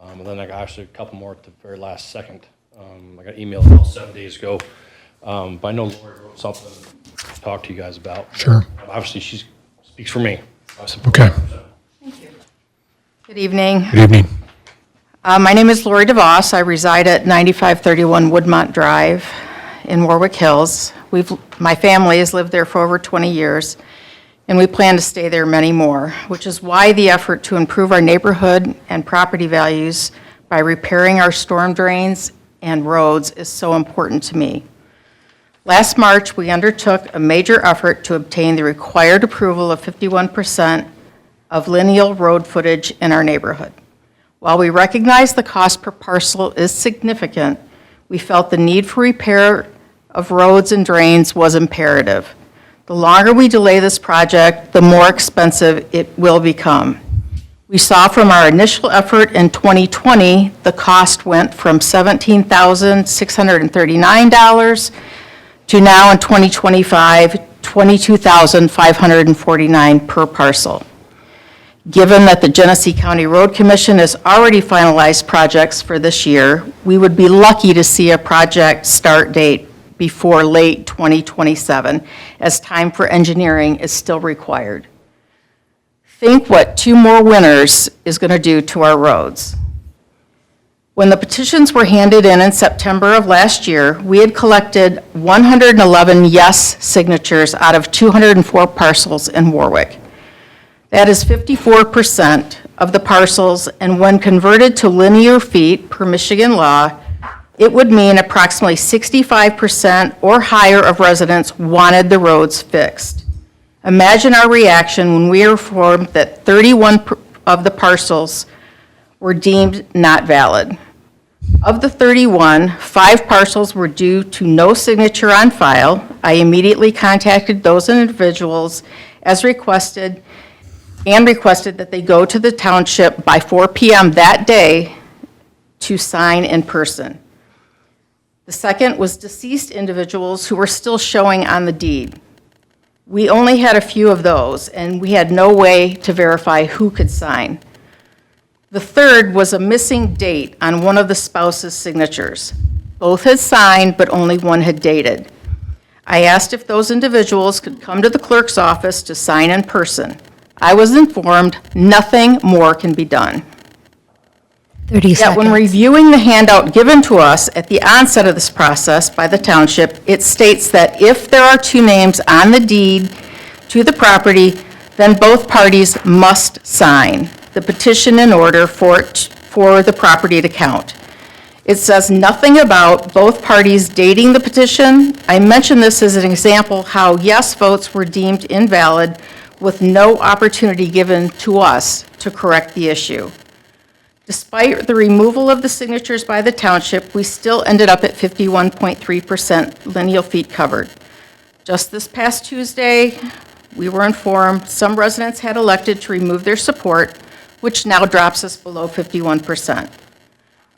and then I got actually a couple more at the very last second. I got emailed about 7 days ago. But I know Lori wrote something to talk to you guys about. Sure. Obviously, she speaks for me. Okay. Good evening. Good evening. My name is Lori DeVos. I reside at 9531 Woodmont Drive in Warwick Hills. My family has lived there for over 20 years, and we plan to stay there many more, which is why the effort to improve our neighborhood and property values by repairing our storm drains and roads is so important to me. Last March, we undertook a major effort to obtain the required approval of 51% of lineal road footage in our neighborhood. While we recognize the cost per parcel is significant, we felt the need for repair of roads and drains was imperative. The longer we delay this project, the more expensive it will become. We saw from our initial effort in 2020, the cost went from $17,639 to now in 2025, $22,549 per parcel. Given that the Genesee County Road Commission has already finalized projects for this year, we would be lucky to see a project start date before late 2027, as time for engineering is still required. Think what 2 more winters is going to do to our roads. When the petitions were handed in September of last year, we had collected 111 yes signatures out of 204 parcels in Warwick. That is 54% of the parcels, and when converted to linear feet per Michigan law, it would mean approximately 65% or higher of residents wanted the roads fixed. Imagine our reaction when we were informed that 31 of the parcels were deemed not valid. Of the 31, 5 parcels were due to no signature on file. I immediately contacted those individuals as requested that they go to the township by 4 p.m. that day to sign in person. The second was deceased individuals who were still showing on the deed. We only had a few of those, and we had no way to verify who could sign. The third was a missing date on one of the spouse's signatures. Both had signed, but only one had dated. I asked if those individuals could come to the clerk's office to sign in person. I was informed nothing more can be done. 30 Yet seconds. when reviewing the handout given to us at the onset of this process by the township, it states that if there are 2 names on the deed to the property, then both parties must sign the petition in order for the property to count. It says nothing about both parties dating the petition. I mention this as an example how yes votes were deemed invalid with no opportunity given to us to correct the issue. Despite the removal of the signatures by the township, we still ended up at 51.3% lineal feet covered. Just this past Tuesday, we were informed some residents had elected to remove their support, which now drops us below 51%.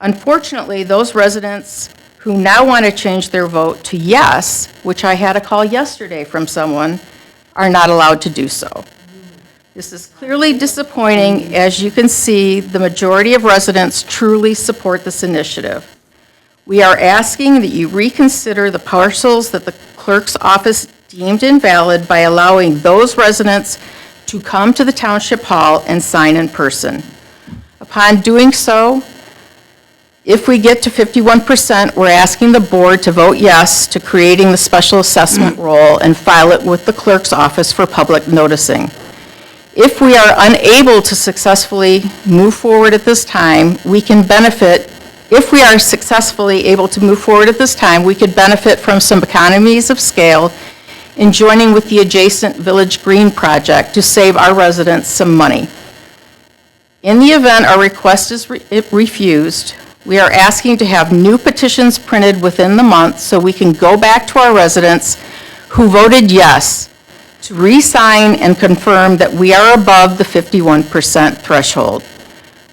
Unfortunately, those residents who now want to change their vote to yes, which I had a call yesterday from someone, are not allowed to do so. This is clearly disappointing. As you can see, the majority of residents truly support this initiative. We are asking that you reconsider the parcels that the clerk's office deemed invalid by allowing those residents to come to the township hall and sign in person. Upon doing so, if we get to 51%, we're asking the board to vote yes to creating the special assessment roll and file it with the clerk's office for public noticing. If we are unable to successfully move forward at this time, we can benefit. If we are successfully able to move forward at this time, we could benefit from some economies of scale in joining with the adjacent Village Green project to save our residents some money. In the event our request is refused, we are asking to have new petitions printed within the month so we can go back to our residents who voted yes to re-sign and confirm that we are above the 51% threshold.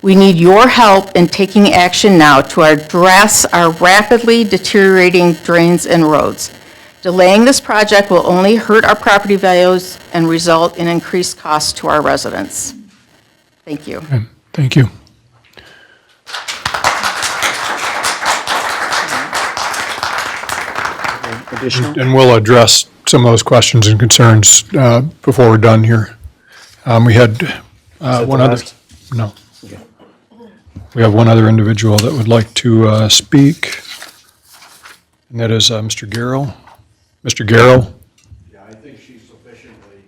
We need your help in taking action now to address our rapidly deteriorating drains and roads. Delaying this project will only hurt our property values and result in increased costs to our residents. Thank you. Thank you. Additional? And we'll address some of those questions and concerns before we're done here. We had one other, no. We have one other individual that would like to speak, and that is Mr. Garrow. Mr. Garrow? Yeah, I think she's sufficiently.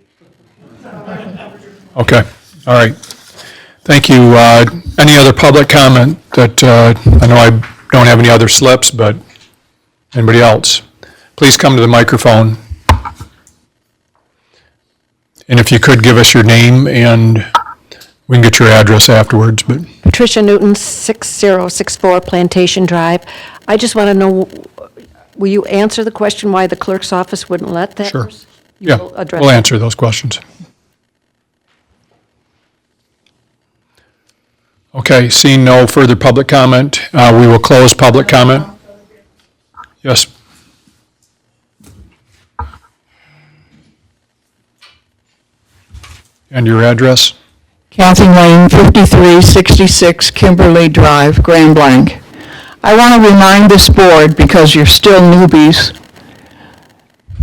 Okay, all right. Thank you. Any other public comment that, I know I don't have any other slips, but anybody else? Please come to the microphone. And if you could give us your name, and we can get your address afterwards, but. Patricia Newton, 6064 Plantation Drive. I just want to know, will you answer the question why the clerk's office wouldn't let that? Sure. You Yeah, will address we'll that? answer those questions. Okay, seeing no further public comment, we will close public comment. Yes. And your address? Kathy Lane, 5366 Kimberly Drive, Grand Blanc. I want to remind this board, because you're still newbies,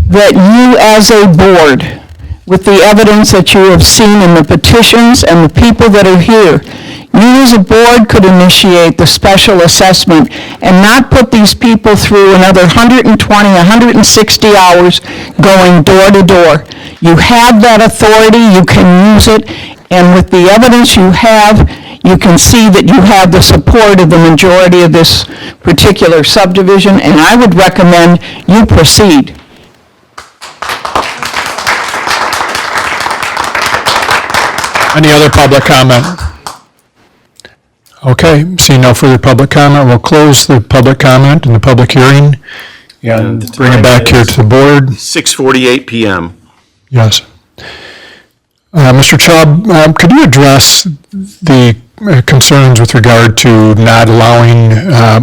that you as a board, with the evidence that you have seen in the petitions and the people that are here, you as a board could initiate the special assessment and not put these people through another 120, 160 hours going door to door. You have that authority, you can use it, and with the evidence you have, you can see that you have the support of the majority of this particular subdivision, and I would recommend you proceed. Any other public comment? Okay, seeing no further public comment, we'll close the public comment and the public hearing and bring it back here to the board. 6:48 PM. Yes. Mr. Chubb, could you address the concerns with regard to not allowing,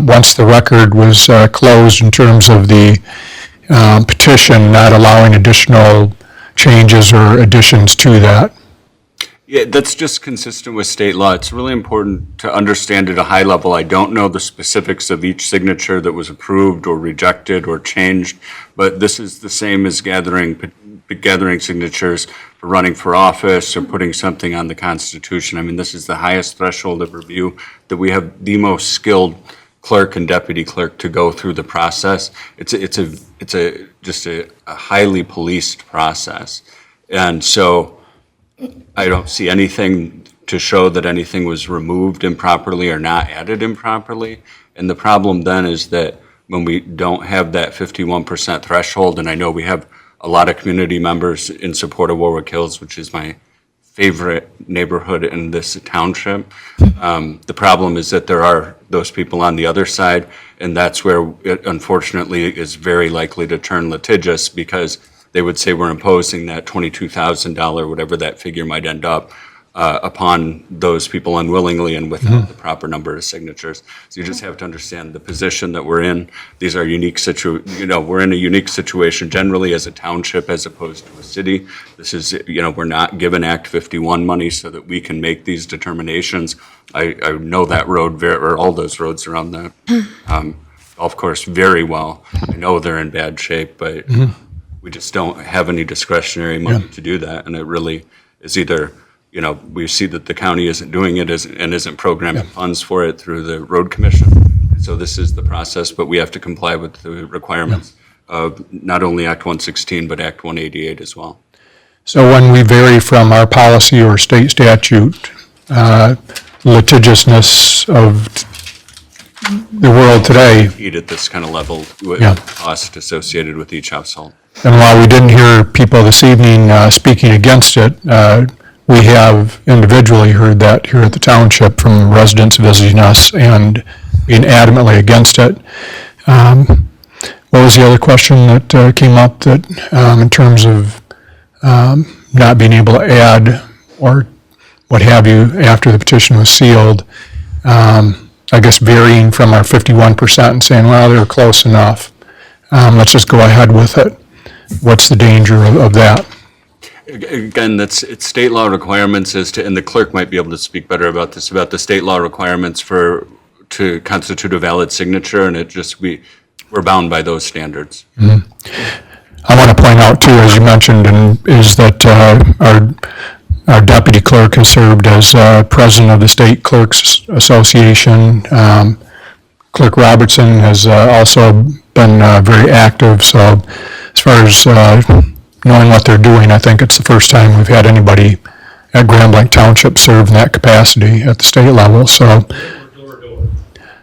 once the record was closed in terms of the petition, not allowing additional changes or additions to that? Yeah, that's just consistent with state law. It's really important to understand at a high level. I don't know the specifics of each signature that was approved or rejected or changed, but this is the same as gathering signatures for running for office or putting something on the Constitution. I mean, this is the highest threshold of review, that we have the most skilled clerk and deputy clerk to go through the process. It's a highly policed process. And so I don't see anything to show that anything was removed improperly or not added improperly. And the problem then is that when we don't have that 51% threshold, and I know we have a lot of community members in support of Warwick Hills, which is my favorite neighborhood in this township. The problem is that there are those people on the other side, and that's where it unfortunately is very likely to turn litigious, because they would say we're imposing that $22,000, whatever that figure might end up, upon those people unwillingly and without the proper number of signatures. So you just have to understand the position that we're in. These are unique we're in a unique situation generally as a township as opposed to a city. This is, we're not given Act 51 money so that we can make these determinations. I know that road, or all those roads around the golf course very well. I know they're in bad shape, but we just don't have any discretionary money to do that. And it really is either, we see that the county isn't doing it and isn't programming funds for it through the road commission. So this is the process, but we have to comply with the requirements of not only Act 116, but Act 188 as well. So when we vary from our policy or state statute, litigiousness of the world today. Eat at this kind of level with cost associated with each household. And while we didn't hear people this evening speaking against it, we have individually heard that here at the township from residents visiting us and being adamantly against it. What was the other question that came up that in terms of not being able to add or what have you, after the petition was sealed, I guess varying from our 51% and saying, well, they're close enough. Let's just go ahead with it. What's the danger of that? Again, it's state law requirements as to, and the clerk might be able to speak better about this, about the state law requirements to constitute a valid signature, and we're bound by those standards. Mm-hmm. I want to point out too, as you mentioned, is that our deputy clerk has served as president of the State Clerks Association. Clerk Robertson has also been very active, so as far as knowing what they're doing, I think it's the first time we've had anybody at Grand Blanc Township serve in that capacity at the state level, so. Door to door.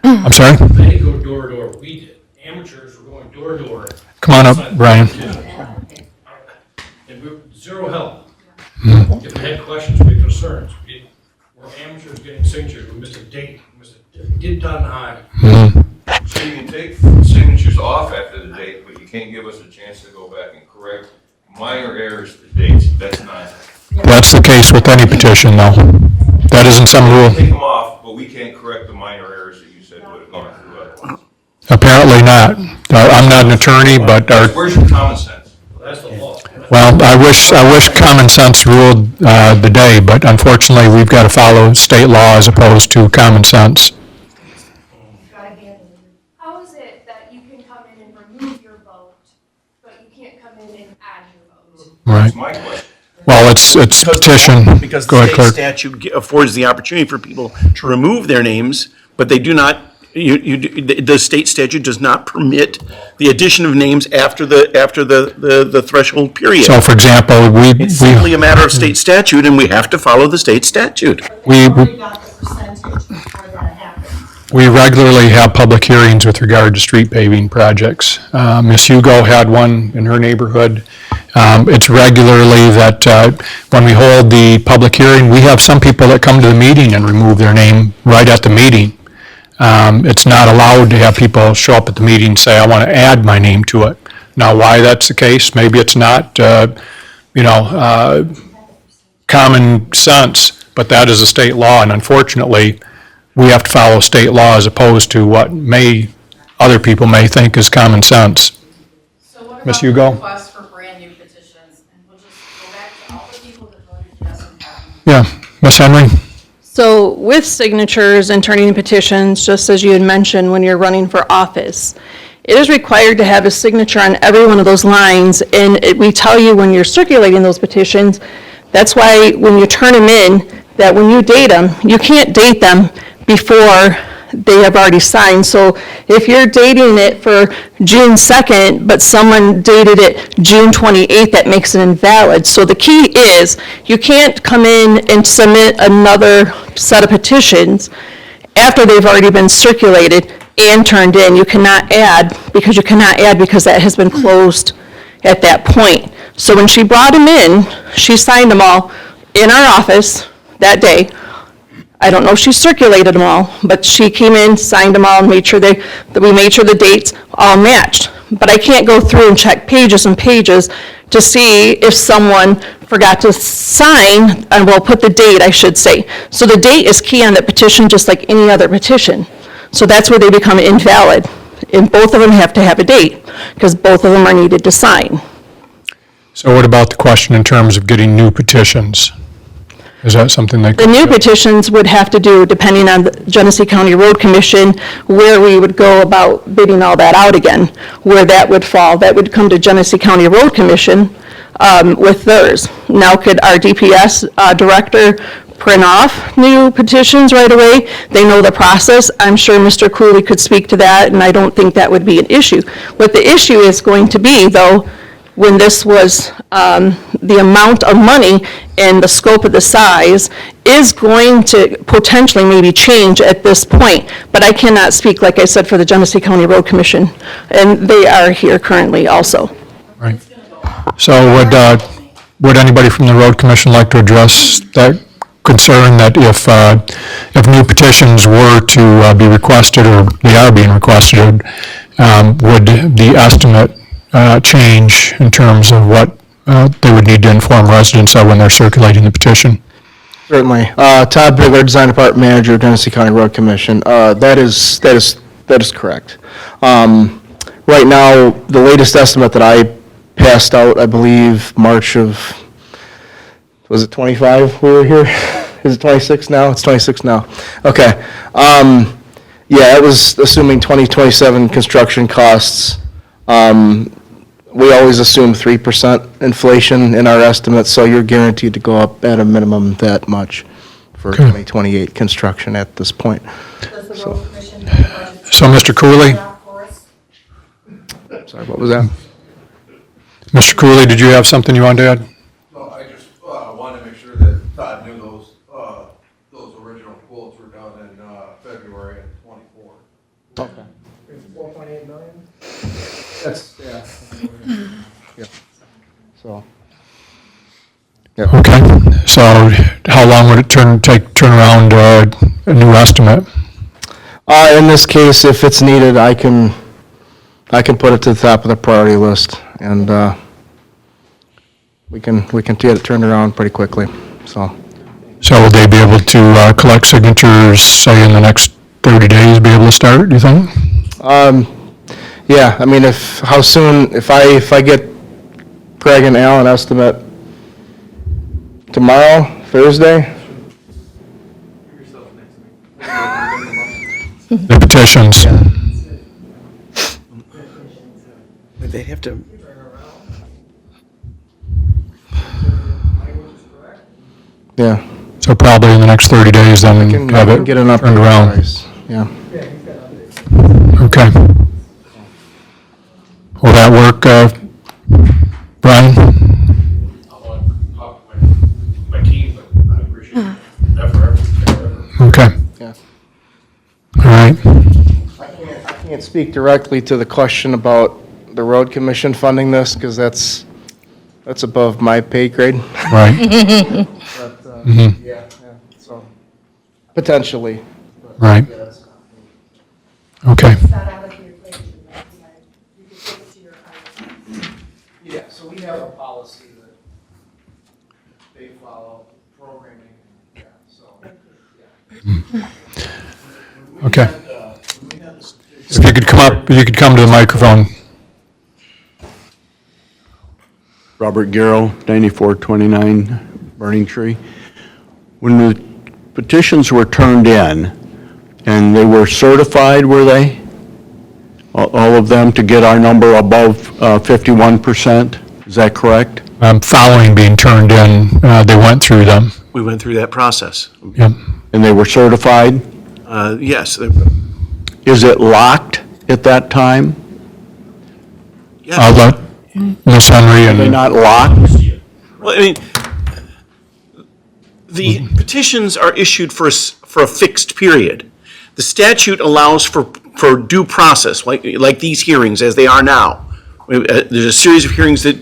I'm sorry? They didn't go door to door. We did. Amateurs were going door to door. Come on up, Brian. And we were zero help. If we had questions, we had concerns. We're amateurs getting signatures. We missed a date. We missed a did done high. So you can take signatures off after the date, but you can't give us a chance to go back and correct minor errors to dates. That's not. That's the case with any petition, though. That isn't some rule. Take them off, but we can't correct the minor errors that you said would have gone through otherwise. Apparently not. I'm not an attorney, but Where's your common sense? That's the law. well, I wish common sense ruled the day, but unfortunately, we've got to follow state law as opposed to common sense. How is it that you can come in and remove your vote, but you can't come in and add your vote? Right. That's my question. Well, it's petition. Because Go the ahead, state clerk. statute affords the opportunity for people to remove their names, but they do not, the state statute does not permit the addition of names after the threshold period. So, for example, It's simply a matter of state statute, and we have to follow the state statute. We regularly have public hearings with regard to street paving projects. Ms. Hugo had one in her neighborhood. It's regularly that when we hold the public hearing, we have some people that come to the meeting and remove their name right at the meeting. It's not allowed to have people show up at the meeting and say, I want to add my name to it. Now, why that's the case, maybe it's not, common sense, but that is a state law, and unfortunately, we have to follow state law as opposed to what other people may think is common sense. So what Ms. about Hugo? the request for brand new petitions? And we'll just go back to all the people that voted yes and no. Yeah, Ms. Henry? So with signatures and turning in petitions, just as you had mentioned when you're running for office, it is required to have a signature on every one of those lines, and we tell you when you're circulating those petitions, that's why when you turn them in, that when you date them, you can't date them before they have already signed. So if you're dating it for June 2nd, but someone dated it June 28th, that makes it invalid. So the key is, you can't come in and submit another set of petitions after they've already been circulated and turned in. You cannot add, because that has been closed at that point. So when she brought them in, she signed them all in our office that day. I don't know if she circulated them all, but she came in, signed them all, and made sure that we made sure the dates all matched. But I can't go through and check pages and pages to see if someone forgot to sign, and we'll put the date, I should say. So the date is key on the petition, just like any other petition. So that's where they become invalid. And both of them have to have a date, because both of them are needed to sign. So what about the question in terms of getting new petitions? Is that something that? The new petitions would have to do, depending on the Genesee County Road Commission, where we would go about bidding all that out again, where that would fall. That would come to Genesee County Road Commission with theirs. Now, could our DPS director print off new petitions right away? They know the process. I'm sure Mr. Cooley could speak to that, and I don't think that would be an issue. What the issue is going to be, though, when this was, the amount of money and the scope of the size is going to potentially maybe change at this point. But I cannot speak, like I said, for the Genesee County Road Commission, and they are here currently also. Right. So would anybody from the Road Commission like to address that concern that if new petitions were to be requested, or they are being requested, would the estimate change in terms of what they would need to inform residents of when they're circulating the petition? Certainly. Todd Bigler, Design Department Manager, Genesee County Road Commission. That is correct. Right now, the latest estimate that I passed out, I believe, March of, was it 25 we were here? Is it 26 now? It's 26 now. Okay. Yeah, it was assuming 2027 construction costs. We always assume 3% inflation in our estimates, so you're guaranteed to go up at a minimum that much for 2028 construction at this point. Does the road commission have a budget? So, Mr. Cooley? Sorry, what was that? Mr. Cooley, did you have something you wanted to add? No, I just wanted to make sure that Todd knew those original quotes were done in February of '24. Okay. 4.8 million? That's, yeah. Yeah. So. Okay, so how long would it turn around a new estimate? In this case, if it's needed, I can put it to the top of the priority list, and we can get it turned around pretty quickly, so. So will they be able to collect signatures, say, in the next 30 days, be able to start, do you think? Yeah, I mean, if I get Craig and Al an estimate tomorrow, Thursday? The petitions. But they have to, Yeah. So probably in the next 30 days, then have it Get an turned updated around. price, yeah. Okay. Will that work, Brian? My team, but I appreciate that forever. Okay. Yeah. All right. I can't speak directly to the question about the road commission funding this, because that's above my pay grade. Right. But, Mhm. yeah, so, potentially. but, Right. yeah, that's- Okay. Yeah, so we have a policy that they follow, programming, yeah, so, yeah. Okay. If you could come to the microphone. Robert Garrow, 9429 Burning Tree. When the petitions were turned in, and they were certified, were they? All of them to get our number above 51%? Is that correct? Following being turned in, they went through them. we went through that process. Yep. And they were certified? Yes. Is it locked at that time? I'll let Ms. Henry Are they and, not locked? Well, I mean, the petitions are issued for a fixed period. The statute allows for due process, like these hearings as they are now. There's a series of hearings that,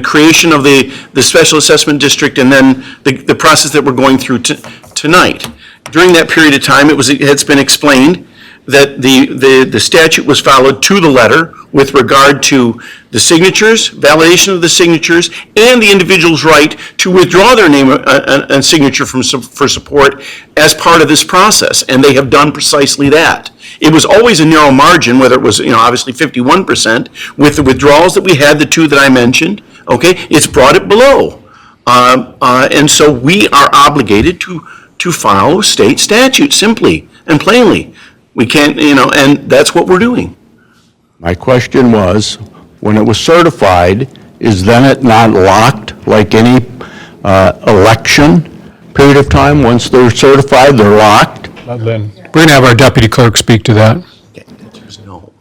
creation of the special assessment district, and then the process that we're going through tonight. During that period of time, it's been explained that the statute was followed to the letter with regard to the signatures, validation of the signatures, and the individual's right to withdraw their name and signature for support as part of this process, and they have done precisely that. It was always a narrow margin, whether it was, obviously 51%, with the withdrawals that we had, the two that I mentioned, okay, it's brought it below. And so we are obligated to follow state statute, simply and plainly. We can't, and that's what we're doing. My question was, when it was certified, is then it not locked like any election period of time? Once they're certified, they're locked? Lynn. We're going to have our deputy clerk speak to that. There's no.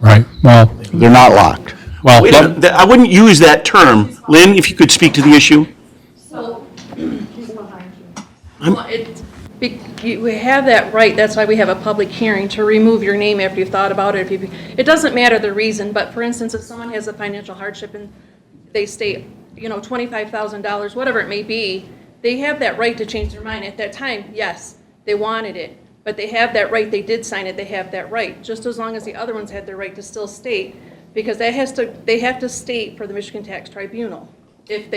Right, well. They're not locked. Well, Wait a minute, I wouldn't use that term. Lynn, if you could speak to the issue? So, we have that right, that's why we have a public hearing, to remove your name after you've thought about it. It doesn't matter the reason, but for instance, if someone has a financial hardship and they state, $25,000, whatever it may be, they have that right to change their mind. At that time, yes, they wanted it, but they have that right, they did sign it, they have that right, just as long as the other ones had their right to still state, because they have to state for the Michigan Tax Tribunal. If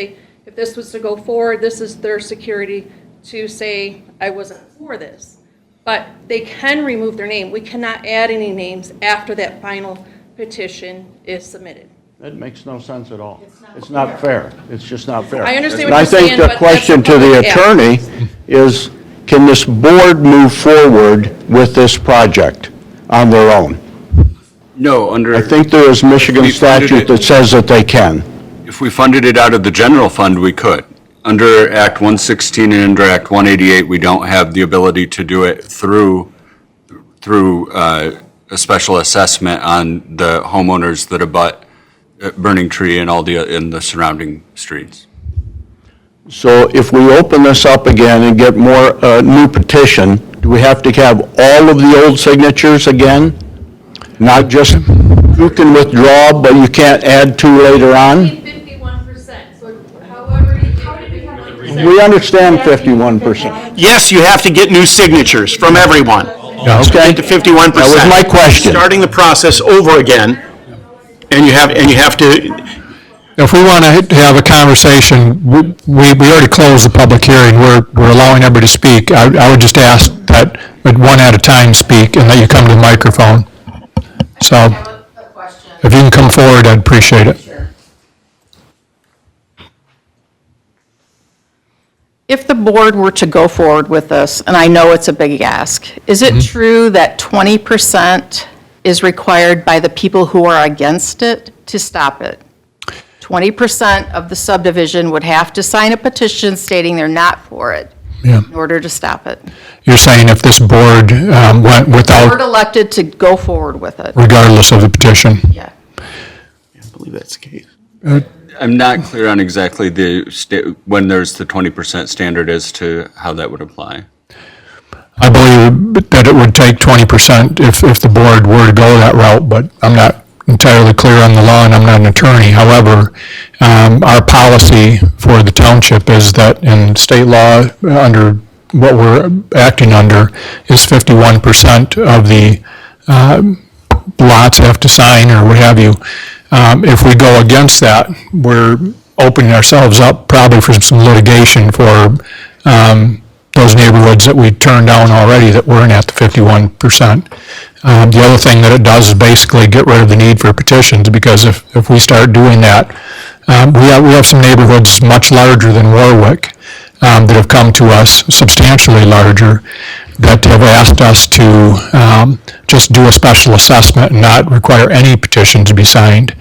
this was to go forward, this is their security to say, I wasn't for this. But they can remove their name. We cannot add any names after that final petition is submitted. That makes no sense at all. It's not fair. It's just not fair. I understand And what you're saying, I but think the that's question the to the public act. attorney is, can this board move forward with this project on their own? No, I think there is Michigan We funded statute it. that says that they can. If we funded it out of the general fund, we could. Under Act 116 and under Act 188, we don't have the ability to do it through a special assessment on the homeowners that abut Burning Tree and in the surrounding streets. So if we open this up again and get more, new petition, do we have to have all of the old signatures again? Not just, you can withdraw, but you can't add to later on? 51%, so however, how did we have We understand 51%. Yes, you have to get new signatures from everyone. Okay. To 51%. That was my question. Starting the process over again, and you have to, If we want to have a conversation, we already closed the public hearing, we're allowing everybody to speak. I would just ask that one at a time speak and that you come to the microphone. So, if you can come forward, I'd appreciate it. If the board were to go forward with this, and I know it's a big ask, is it true that 20% is required by the people who are against it to stop it? 20% of the subdivision would have to sign a petition stating they're not for it Yeah. in order to stop it. You're saying if this board went Board without, elected to go forward with it. regardless of the petition? Yeah. I believe that's the case. I'm not clear on exactly when there's the 20% standard as to how that would apply. I believe that it would take 20% if the board were to go that route, but I'm not entirely clear on the law and I'm not an attorney. However, our policy for the township is that in state law, under what we're acting under, is 51% of the lots have to sign or what have you. If we go against that, we're opening ourselves up probably for some litigation for those neighborhoods that we turned down already that weren't at the 51%. The other thing that it does is basically get rid of the need for petitions, because if we start doing that, we have some neighborhoods much larger than Warwick that have come to us, substantially larger, that have asked us to just do a special assessment and not require any petition to be signed.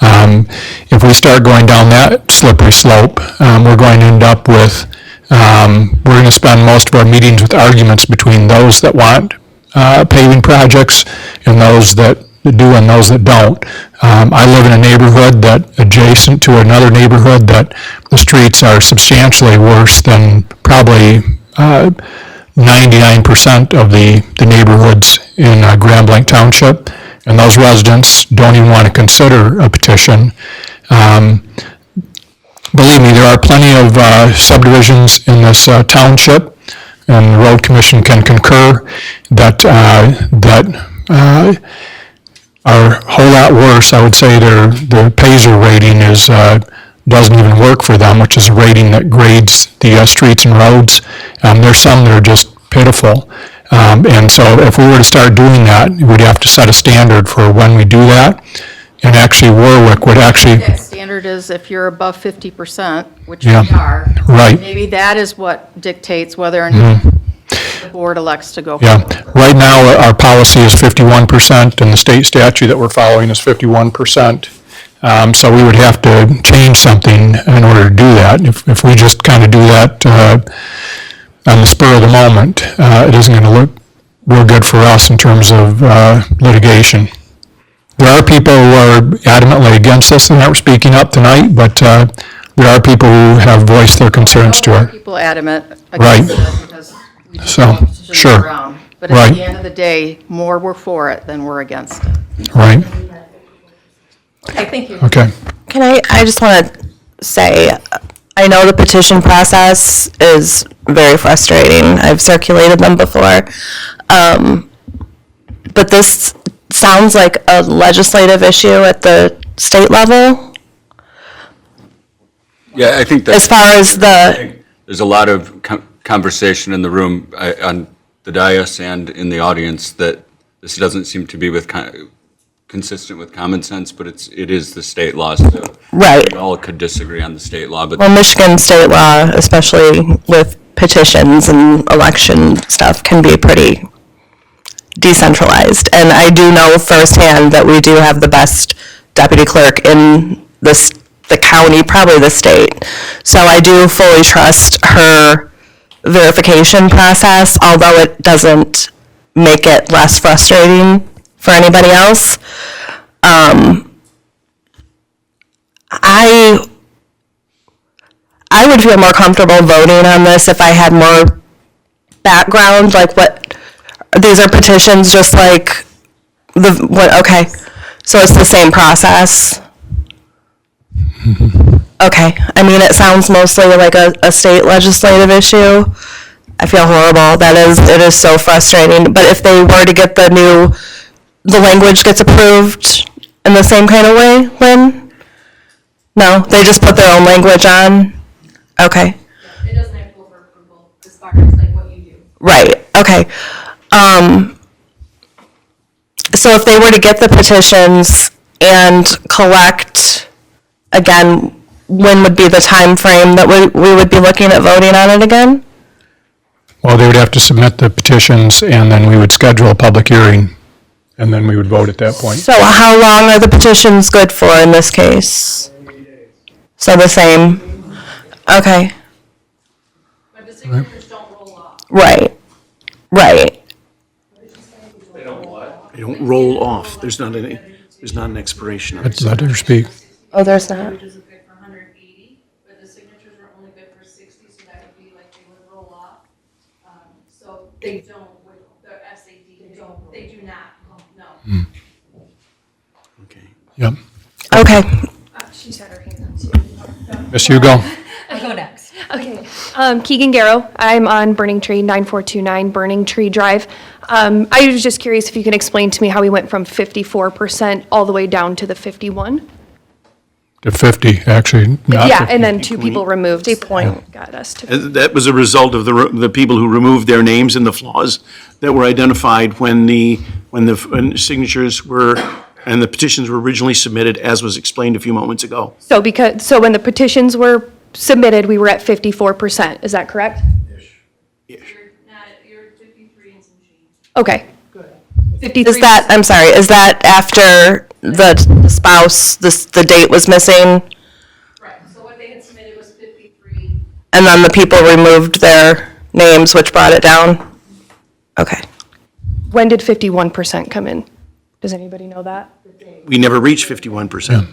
If we start going down that slippery slope, we're going to end up with, we're going to spend most of our meetings with arguments between those that want paving projects and those that do and those that don't. I live in a neighborhood that adjacent to another neighborhood that the streets are substantially worse than probably 99% of the neighborhoods in Grand Blanc Township, and those residents don't even want to consider a petition. Believe me, there are plenty of subdivisions in this township, and the road commission can concur that are a whole lot worse. I would say their PASER rating is doesn't even work for them, which is a rating that grades the streets and roads. There's some that are just pitiful. And so if we were to start doing that, we'd have to set a standard for when we do that. And actually Warwick would actually, That standard is if you're above 50%, which we Yeah, are. right. Maybe that is what dictates whether or not the board elects to go yeah, forward. right now our policy is 51% and the state statute that we're following is 51%. So we would have to change something in order to do that. If we just kind of do that on the spur of the moment, it isn't going to look real good for us in terms of litigation. There are people who are adamantly against this and aren't speaking up tonight, but there are people who have voiced their concerns to it. People adamant Right. against it because we just So, want petitions sure. around. But at Right. the end of the day, more we're for it than we're against it. Right, I think you. okay. I just want to say, I know the petition process is very frustrating. I've circulated them before. But this sounds like a legislative issue at the state level, Yeah, I think that. as far as the, There's a lot of conversation in the room, on the dais and in the audience, that this doesn't seem to be consistent with common sense, but it is the state law, so. Right. We all could disagree on the state law, but. Well, Michigan state law, especially with petitions and election stuff, can be pretty decentralized. And I do know firsthand that we do have the best deputy clerk in the county, probably the state. So I do fully trust her verification process, although it doesn't make it less frustrating for anybody else. I would feel more comfortable voting on this if I had more background, like what, these are petitions just like okay, so it's the same process? Okay, I mean, it sounds mostly like a state legislative issue. I feel horrible, it is so frustrating, but if they were to get the language gets approved in the same kind of way, Lynn? No, they just put their own language on? Okay. It doesn't have to go for approval as far as like what you do. Right, okay. So if they were to get the petitions and collect, again, when would be the time frame that we would be looking at voting on it again? Well, they would have to submit the petitions, and then we would schedule a public hearing, and then we would vote at that point. So how long are the petitions good for in this case? So the same? Okay. But the signatures don't roll off. Right, right. They don't roll off. There's not an expiration on it. Let her speak. Oh, there's not? Signatures are good for 180, but the signatures are only good for 60, so that would be like they would roll off. So they don't, with the SAD, they do not, no. Okay. Yep. Okay. She's had her hand up too. Miss Hugo? I'll go next. Okay. Keegan Garrow. I'm on Burning Tree, 9429 Burning Tree Drive. I was just curious if you can explain to me how we went from 54% all the way down to the 51? To 50, actually, not Yeah, 50. and then two people removed. Got us to. That was a result of the people who removed their names and the flaws that were identified when the signatures were, and the petitions were originally submitted, as was explained a few moments ago. So when the petitions were submitted, we were at 54%. Is that correct? You're 53 and some change. Okay. Is that, I'm sorry, is that after the spouse, the date was missing? Right, so what they had submitted was 53. And then the people removed their names, which brought it down? Okay. When did 51% come in? Does anybody know that? We never reached 51%.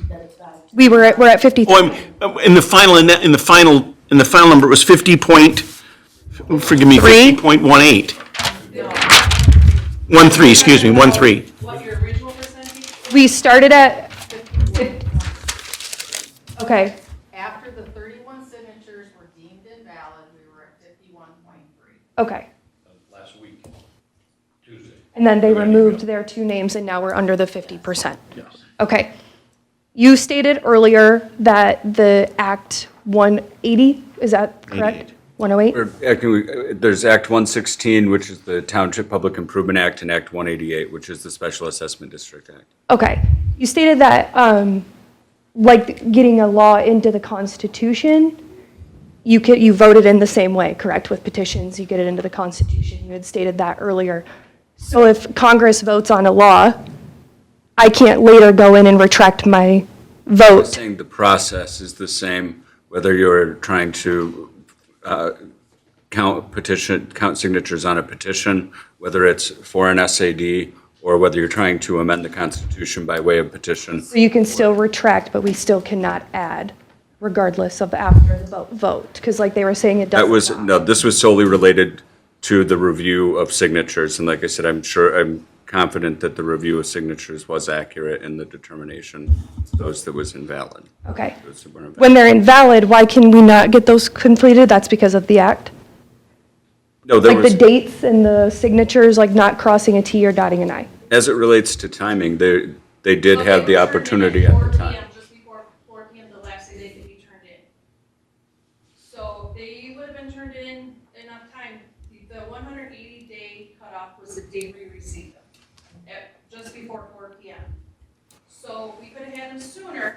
We're at 53. Oh, in the final number, it was 50.18. 13, excuse me, 13. What your original percentage? We started at, okay, After the 31 signatures were deemed invalid, we were at 51.3. okay. Last week, Tuesday. And then they removed their two names, and now we're under the 50%. Yes. Okay. You stated earlier that the Act 180, is that correct? 108? There's Act 116, which is the Township Public Improvement Act, and Act 188, which is the Special Assessment District Act. Okay. You stated that, like getting a law into the Constitution, you voted in the same way, correct? With petitions, you get it into the Constitution. You had stated that earlier. So if Congress votes on a law, I can't later go in and retract my vote. I'm saying the process is the same, whether you're trying to count signatures on a petition, whether it's for an SAD, or whether you're trying to amend the Constitution by way of petition. So you can still retract, but we still cannot add, regardless of after the vote, because like they were saying, it doesn't. This was solely related to the review of signatures, and like I said, I'm confident that the review of signatures was accurate in the determination, those that was invalid. Okay. Those that were invalid. When they're invalid, why can we not get those completed? That's because of the act? No, there Like was, the dates and the signatures, like not crossing a T or dotting an I? as it relates to timing, they did have the opportunity at the time. Just before 4 p.m., the last day they could be turned in. So they would have been turned in enough time. The 180-day cutoff was the day we received them, just before 4 p.m. So we could have had them sooner,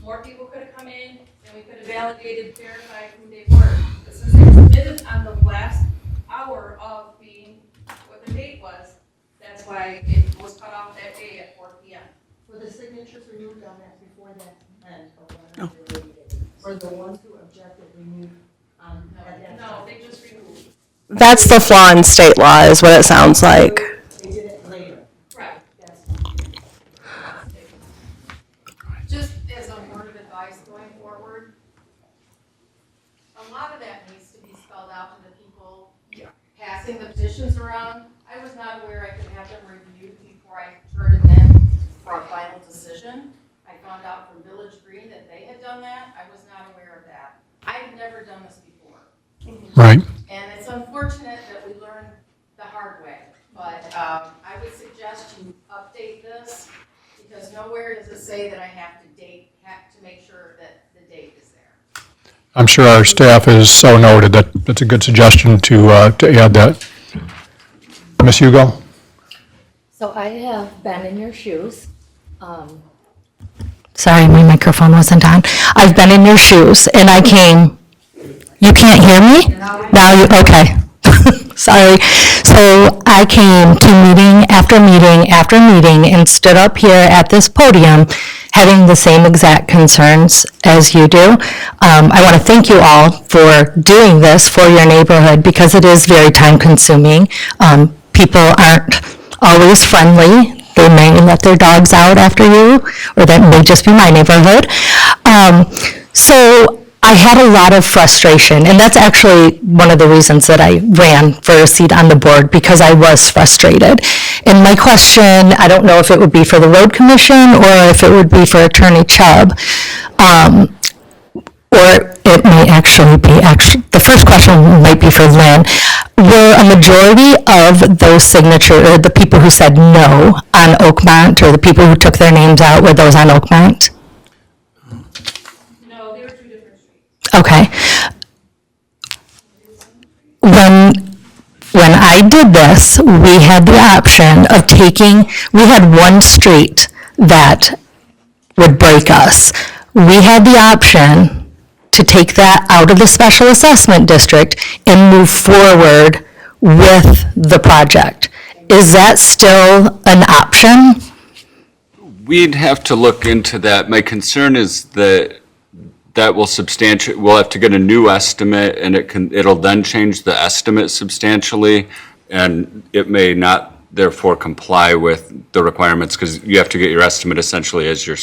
more people could have come in, and we could have validated, verified who they were. But since they were submitted on the last hour of being what the date was, that's why it was cut off that day at 4 p.m. Were the signatures removed on that before that end of 180 days? Were the ones who objected removed at that time? No, they just removed. That's the flaw in state law, is what it sounds like. They did it later. Right. That's Just as a word of advice going forward, a lot of that needs to be spelled out to the people passing the petitions around. I was not aware I could have them reviewed before I turned them in for a final decision. I found out from Village Green that they had done that. I was not aware of that. I had never done this before. Right. And it's unfortunate that we learned the hard way, but I would suggest you update this, because nowhere does it say that I have to make sure that the date is there. I'm sure our staff is so noted that that's a good suggestion to add that. Ms. Hugo? So I have been in your shoes. Sorry, my microphone wasn't on. I've been in your shoes, and I came, you can't hear me? Now you, okay. Sorry. So I came to meeting after meeting after meeting and stood up here at this podium having the same exact concerns as you do. I want to thank you all for doing this for your neighborhood, because it is very time consuming. People aren't always friendly. They may let their dogs out after you, or that may just be my neighborhood. So I had a lot of frustration, and that's actually one of the reasons that I ran for a seat on the board, because I was frustrated. And my question, I don't know if it would be for the road commission or if it would be for Attorney Chubb, or it may actually be, the first question might be for Lynn. Were a majority of those signatures, or the people who said no on Oakmont, or the people who took their names out, were those on Oakmont? No, they were two different streets. Okay. When I did this, we had the option of we had one street that would break us. We had the option to take that out of the special assessment district and move forward with the project. Is that still an option? We'd have to look into that. My concern is that we'll have to get a new estimate, and it'll then change the estimate substantially, and it may not therefore comply with the requirements, because you have to get your estimate essentially as your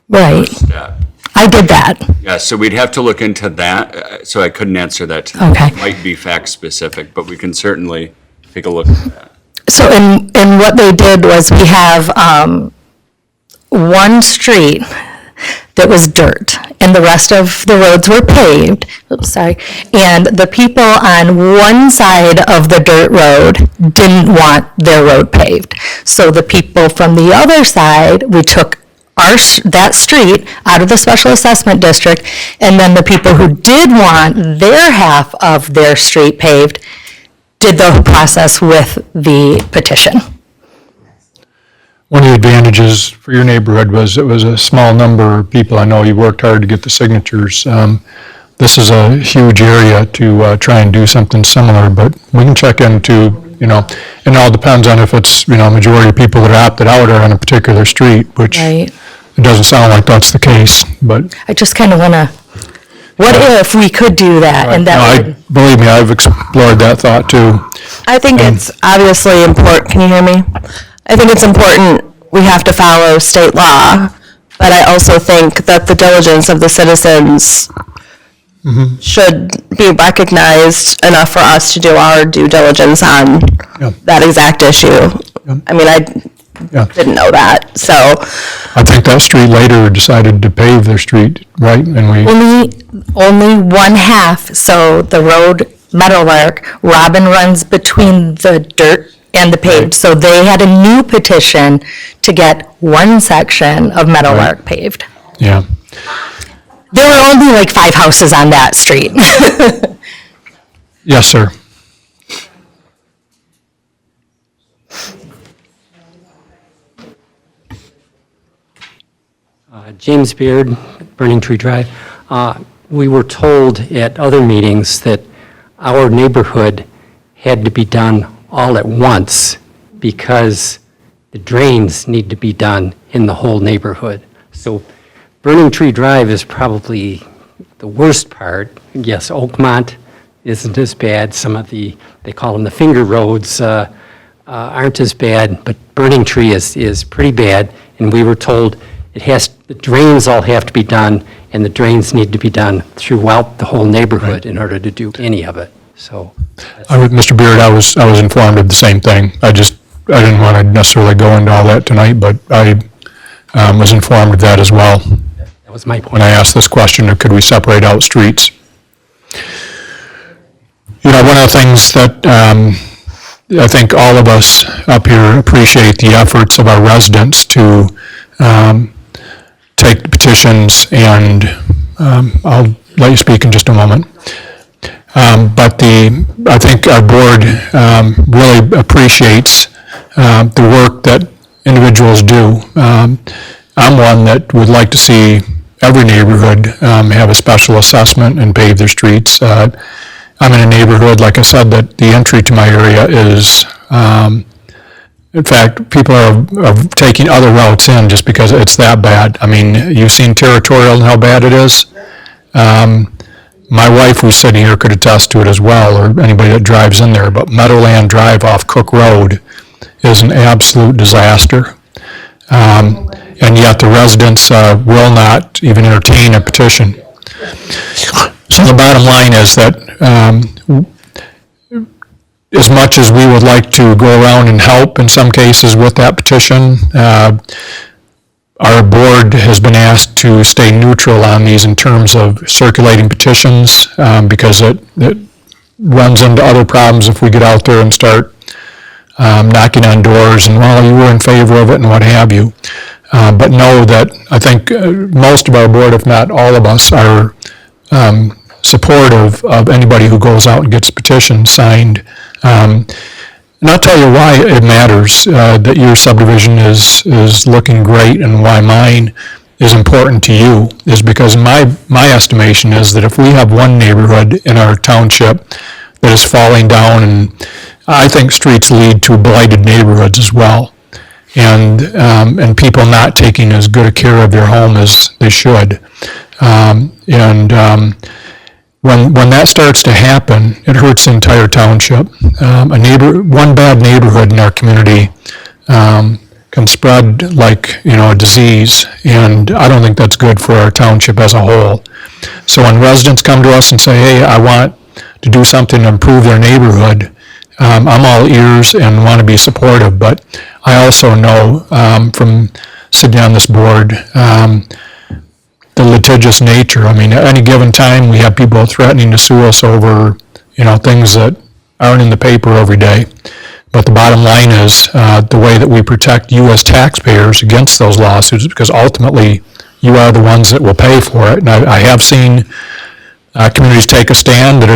Right. first step. I did that. Yeah, so we'd have to look into that, so I couldn't answer that tonight. Okay. It might be fact-specific, but we can certainly take a look at that. So, and what they did was, we have one street that was dirt, and the rest of the roads were paved. Oops, sorry. And the people on one side of the dirt road didn't want their road paved. So the people from the other side, we took that street out of the special assessment district, and then the people who did want their half of their street paved did the process with the petition. One of the advantages for your neighborhood was it was a small number of people. I know you worked hard to get the signatures. This is a huge area to try and do something similar, but we can check into, it all depends on if it's, majority of people that are opted out are on a particular street, which Right. it doesn't sound like that's the case, but. I just kind of want to, what if we could do that? And that would, Believe me, I've explored that thought too. I think it's obviously important, can you hear me? I think it's important, we have to follow state law, but I also think that the diligence of the citizens should be recognized enough for us to do our due diligence on that exact issue. I mean, I didn't know that, so. I think that street later decided to pave their street, right? And only one half, so the road, Meadowlark, Robin runs between the dirt and the paved. So they had a new petition to get one section of Meadowlark paved. Yeah. There were only like 5 houses on that street. Yes, sir. James Beard, Burning Tree Drive. We were told at other meetings that our neighborhood had to be done all at once because the drains need to be done in the whole neighborhood. So Burning Tree Drive is probably the worst part. Yes, Oakmont isn't as bad. Some of the, they call them the finger roads, aren't as bad, but Burning Tree is pretty bad. And we were told the drains all have to be done, and the drains need to be done throughout the whole neighborhood in order to do any of it. So, Mr. Beard, I was informed of the same thing. I didn't want to necessarily go into all that tonight, but I was informed of that as well. that was my point. When I asked this question, could we separate out streets? You know, one of the things that I think all of us up here appreciate the efforts of our residents to take the petitions, and I'll let you speak in just a moment. But I think our board really appreciates the work that individuals do. I'm one that would like to see every neighborhood have a special assessment and pave their streets. I'm in a neighborhood, like I said, that the entry to my area is, in fact, people are taking other routes in just because it's that bad. I mean, you've seen Territorial and how bad it is. My wife, who's sitting here, could attest to it as well, or anybody that drives in there, but Meadowland Drive off Cook Road is an absolute disaster. And yet the residents will not even entertain a petition. So the bottom line is that as much as we would like to go around and help in some cases with that petition, our board has been asked to stay neutral on these in terms of circulating petitions, because it runs into other problems if we get out there and start knocking on doors and, well, you were in favor of it and what have you. But know that I think most of our board, if not all of us, are supportive of anybody who goes out and gets a petition signed. And I'll tell you why it matters that your subdivision is looking great, and why mine is important to you is because my estimation is that if we have one neighborhood in our township that is falling down, and I think streets lead to blighted neighborhoods as well, and people not taking as good a care of their home as they should. When that starts to happen, it hurts the entire township. One bad neighborhood in our community can spread like, a disease, and I don't think that's good for our township as a whole. So when residents come to us and say, hey, I want to do something to improve their neighborhood, I'm all ears and want to be supportive, but I also know from sitting on this board, the litigious nature. I mean, at any given time, we have people threatening to sue us over, things that aren't in the paper every day. But the bottom line is the way that we protect you as taxpayers against those lawsuits, because ultimately you are the ones that will pay for it. And I have seen communities take a stand that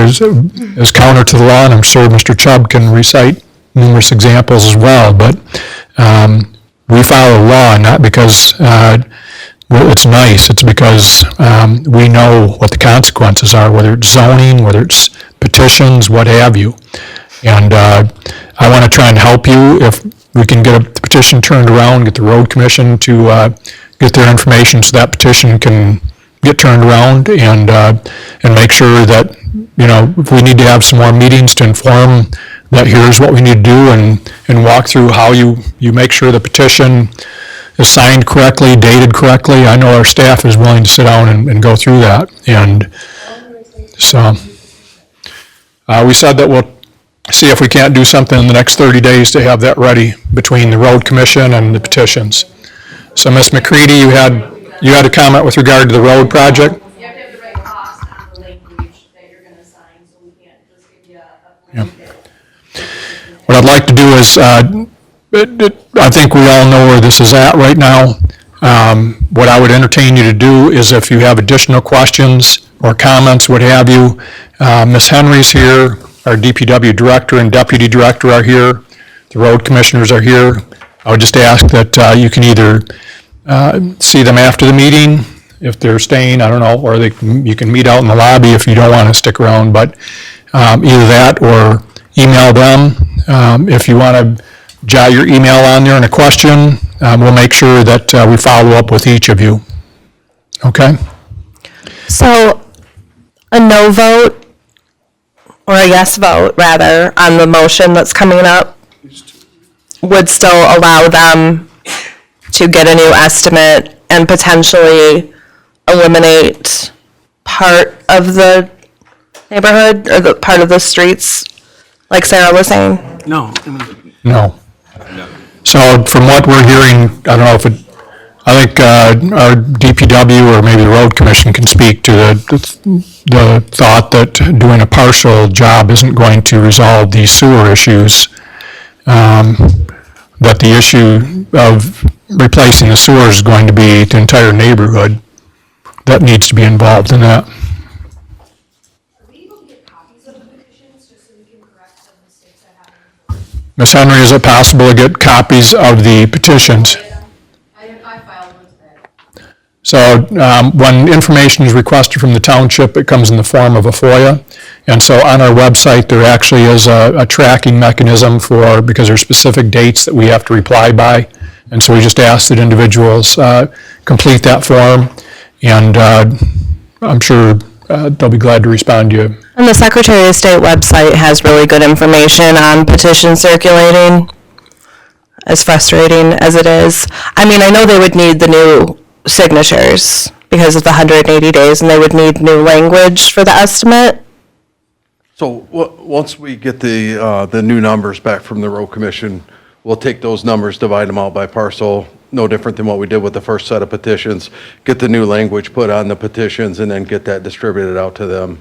is counter to the law, and I'm sure Mr. Chubb can recite numerous examples as well. But we follow law, not because it's nice. It's because we know what the consequences are, whether it's zoning, whether it's petitions, what have you. And I want to try and help you if we can get a petition turned around, get the road commission to get their information so that petition can get turned around, and make sure that, if we need to have some more meetings to inform that here's what we need to do, and walk through how you make sure the petition is signed correctly, dated correctly. I know our staff is willing to sit down and go through that. And so we said that we'll see if we can't do something in the next 30 days to have that ready between the road commission and the petitions. So Ms. McCready, you had a comment with regard to the road project? You have to have the right cost on the language that you're gonna sign, so we can't just give you a Yeah. What I'd like to do is, I think we all know where this is at right now. What I would entertain you to do is if you have additional questions or comments, what have you, Ms. Henry's here, our DPW director and deputy director are here, the road commissioners are here. I would just ask that you can either see them after the meeting, if they're staying, I don't know, or you can meet out in the lobby if you don't want to stick around, but either that or email them. If you want to jot your email on there and a question, we'll make sure that we follow up with each of you. Okay? So, a no vote, or a yes vote, rather, on the motion that's coming up would still allow them to get a new estimate and potentially eliminate part of the neighborhood, or the part of the streets, like Sarah was saying? No. No. So from what we're hearing, I don't know if I think our DPW or maybe the road commission can speak to the thought that doing a partial job isn't going to resolve these sewer issues. That the issue of replacing the sewer is going to be the entire neighborhood that needs to be involved in that. Ms. Henry, is it possible to get copies of the petitions? I filed one today. So when information is requested from the township, it comes in the form of a FOIA. And so on our website, there actually is a tracking mechanism because there are specific dates that we have to reply by. And so we just ask that individuals complete that form. And I'm sure they'll be glad to respond to you. And the Secretary of State website has really good information on petitions circulating, as frustrating as it is. I mean, I know they would need the new signatures because of the 180 days, and they would need new language for the estimate. So once we get the new numbers back from the road commission, we'll take those numbers, divide them out by parcel, no different than what we did with the first set of petitions, get the new language put on the petitions, and then get that distributed out to them.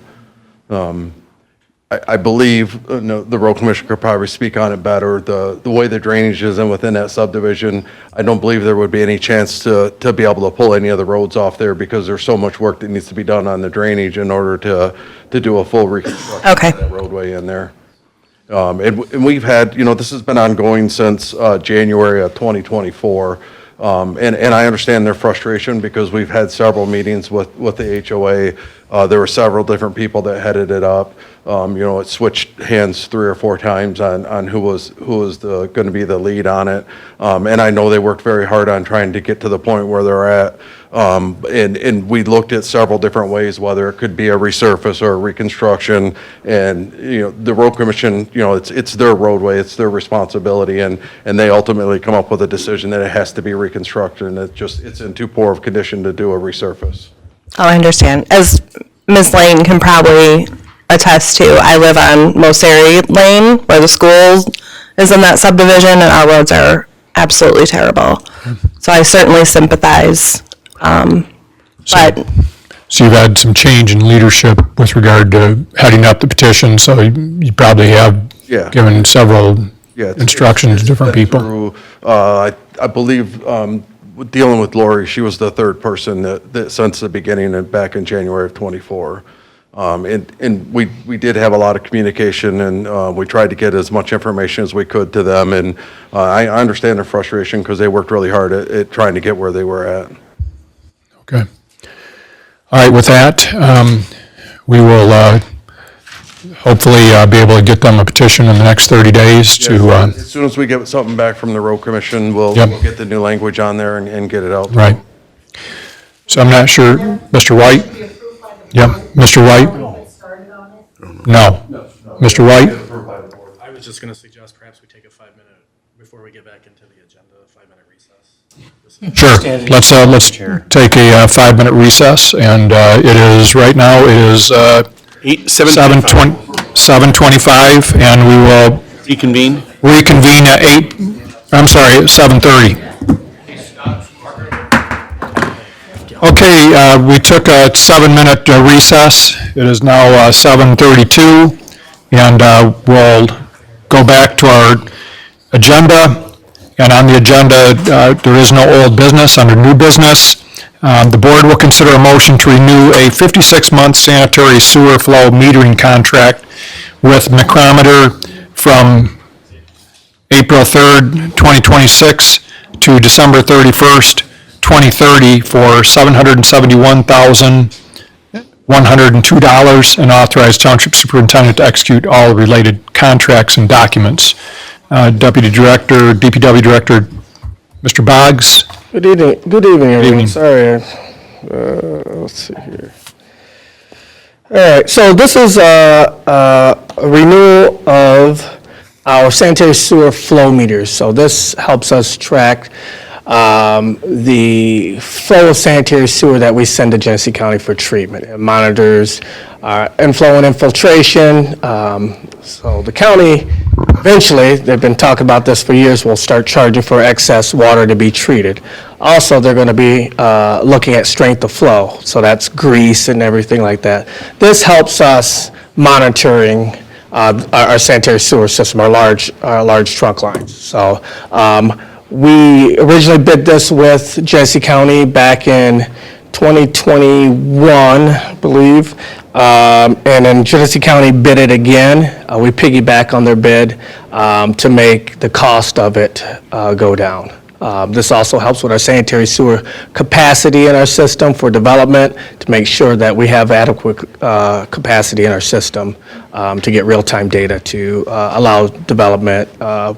I believe the road commission could probably speak on it better. The way the drainage is in within that subdivision, I don't believe there would be any chance to be able to pull any of the roads off there because there's so much work that needs to be done on the drainage in order to do a full reconstruction of that roadway in there. And we've had, this has been ongoing since January of 2024. And I understand their frustration because we've had several meetings with the HOA. There were several different people that headed it up. It switched hands 3 or 4 times on who was going to be the lead on it. And I know they worked very hard on trying to get to the point where they're at. And we looked at several different ways, whether it could be a resurface or a reconstruction. And, the road commission, it's their roadway, it's their responsibility. And they ultimately come up with a decision that it has to be reconstructed. And it's in too poor of condition to do a resurface. Oh, I understand. As Ms. Lane can probably attest to, I live on Moseri Lane, where the school is in that subdivision, and our roads are absolutely terrible. So I certainly sympathize. But So you've had some change in leadership with regard to heading up the petition, so you probably have given several instructions to different people. I believe dealing with Lori, she was the third person that since the beginning and back in January of '24. And we did have a lot of communication, and we tried to get as much information as we could to them. And I understand their frustration because they worked really hard at trying to get where they were at. Okay. All right, with that, we will hopefully be able to get them a petition in the next 30 days to... As soon as we get something back from the road commission, we'll get the new language on there and get it out. Right. So I'm not sure, Mr. White? Yeah, Mr. White? No. Mr. White? I was just going to suggest perhaps we take a 5-minute, before we get back into the agenda, a 5-minute recess. Sure. Let's take a 5-minute recess, and it is, right now, it is 7:25, and we will reconvene at 7:30. Okay, we took a 7-minute recess. It is now 7:32, and we'll go back to our agenda. And on the agenda, there is no old business. Under new business, the board will consider a motion to renew a 56-month sanitary sewer flow metering contract with Micrometer from April 3rd, 2026 to December 31st, 2030 for $771,102 and authorize Township Superintendent to execute all related contracts and documents. Deputy Director, DPW Director, Mr. Boggs. Good evening, everyone. evening. Sorry, let's see here. All right, so this is a renewal of our sanitary sewer flow meters. So this helps us track the flow of sanitary sewer that we send to Genesee County for treatment. It monitors inflow and infiltration. So the county, eventually, they've been talking about this for years, will start charging for excess water to be treated. Also, they're going to be looking at strength of flow, so that's grease and everything like that. This helps us monitoring our sanitary sewer system, our large trunk lines. So we originally bid this with Genesee County back in 2021, I believe. And then Genesee County bid it again. We piggyback on their bid to make the cost of it go down. This also helps with our sanitary sewer capacity in our system for development to make sure that we have adequate capacity in our system to get real-time data to allow development,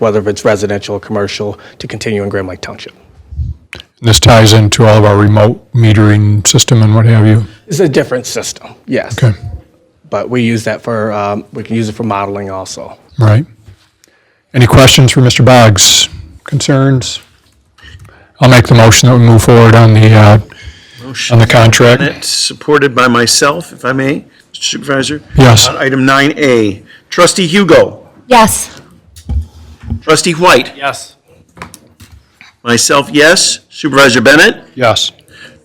whether it's residential or commercial, to continue in Grand Lake Township. This ties into all of our remote metering system and what have you. It's a different system, yes. Okay. But we use that for, we can use it for modeling also. Right. Any questions for Mr. Boggs? Concerns? I'll make the motion that we move forward on the contract. Bennett, supported by myself, if I may, Mr. Supervisor. Yes. On item 9A, Trustee Hugo. Yes. Trustee White. Yes. Myself, yes. Supervisor Bennett. Yes.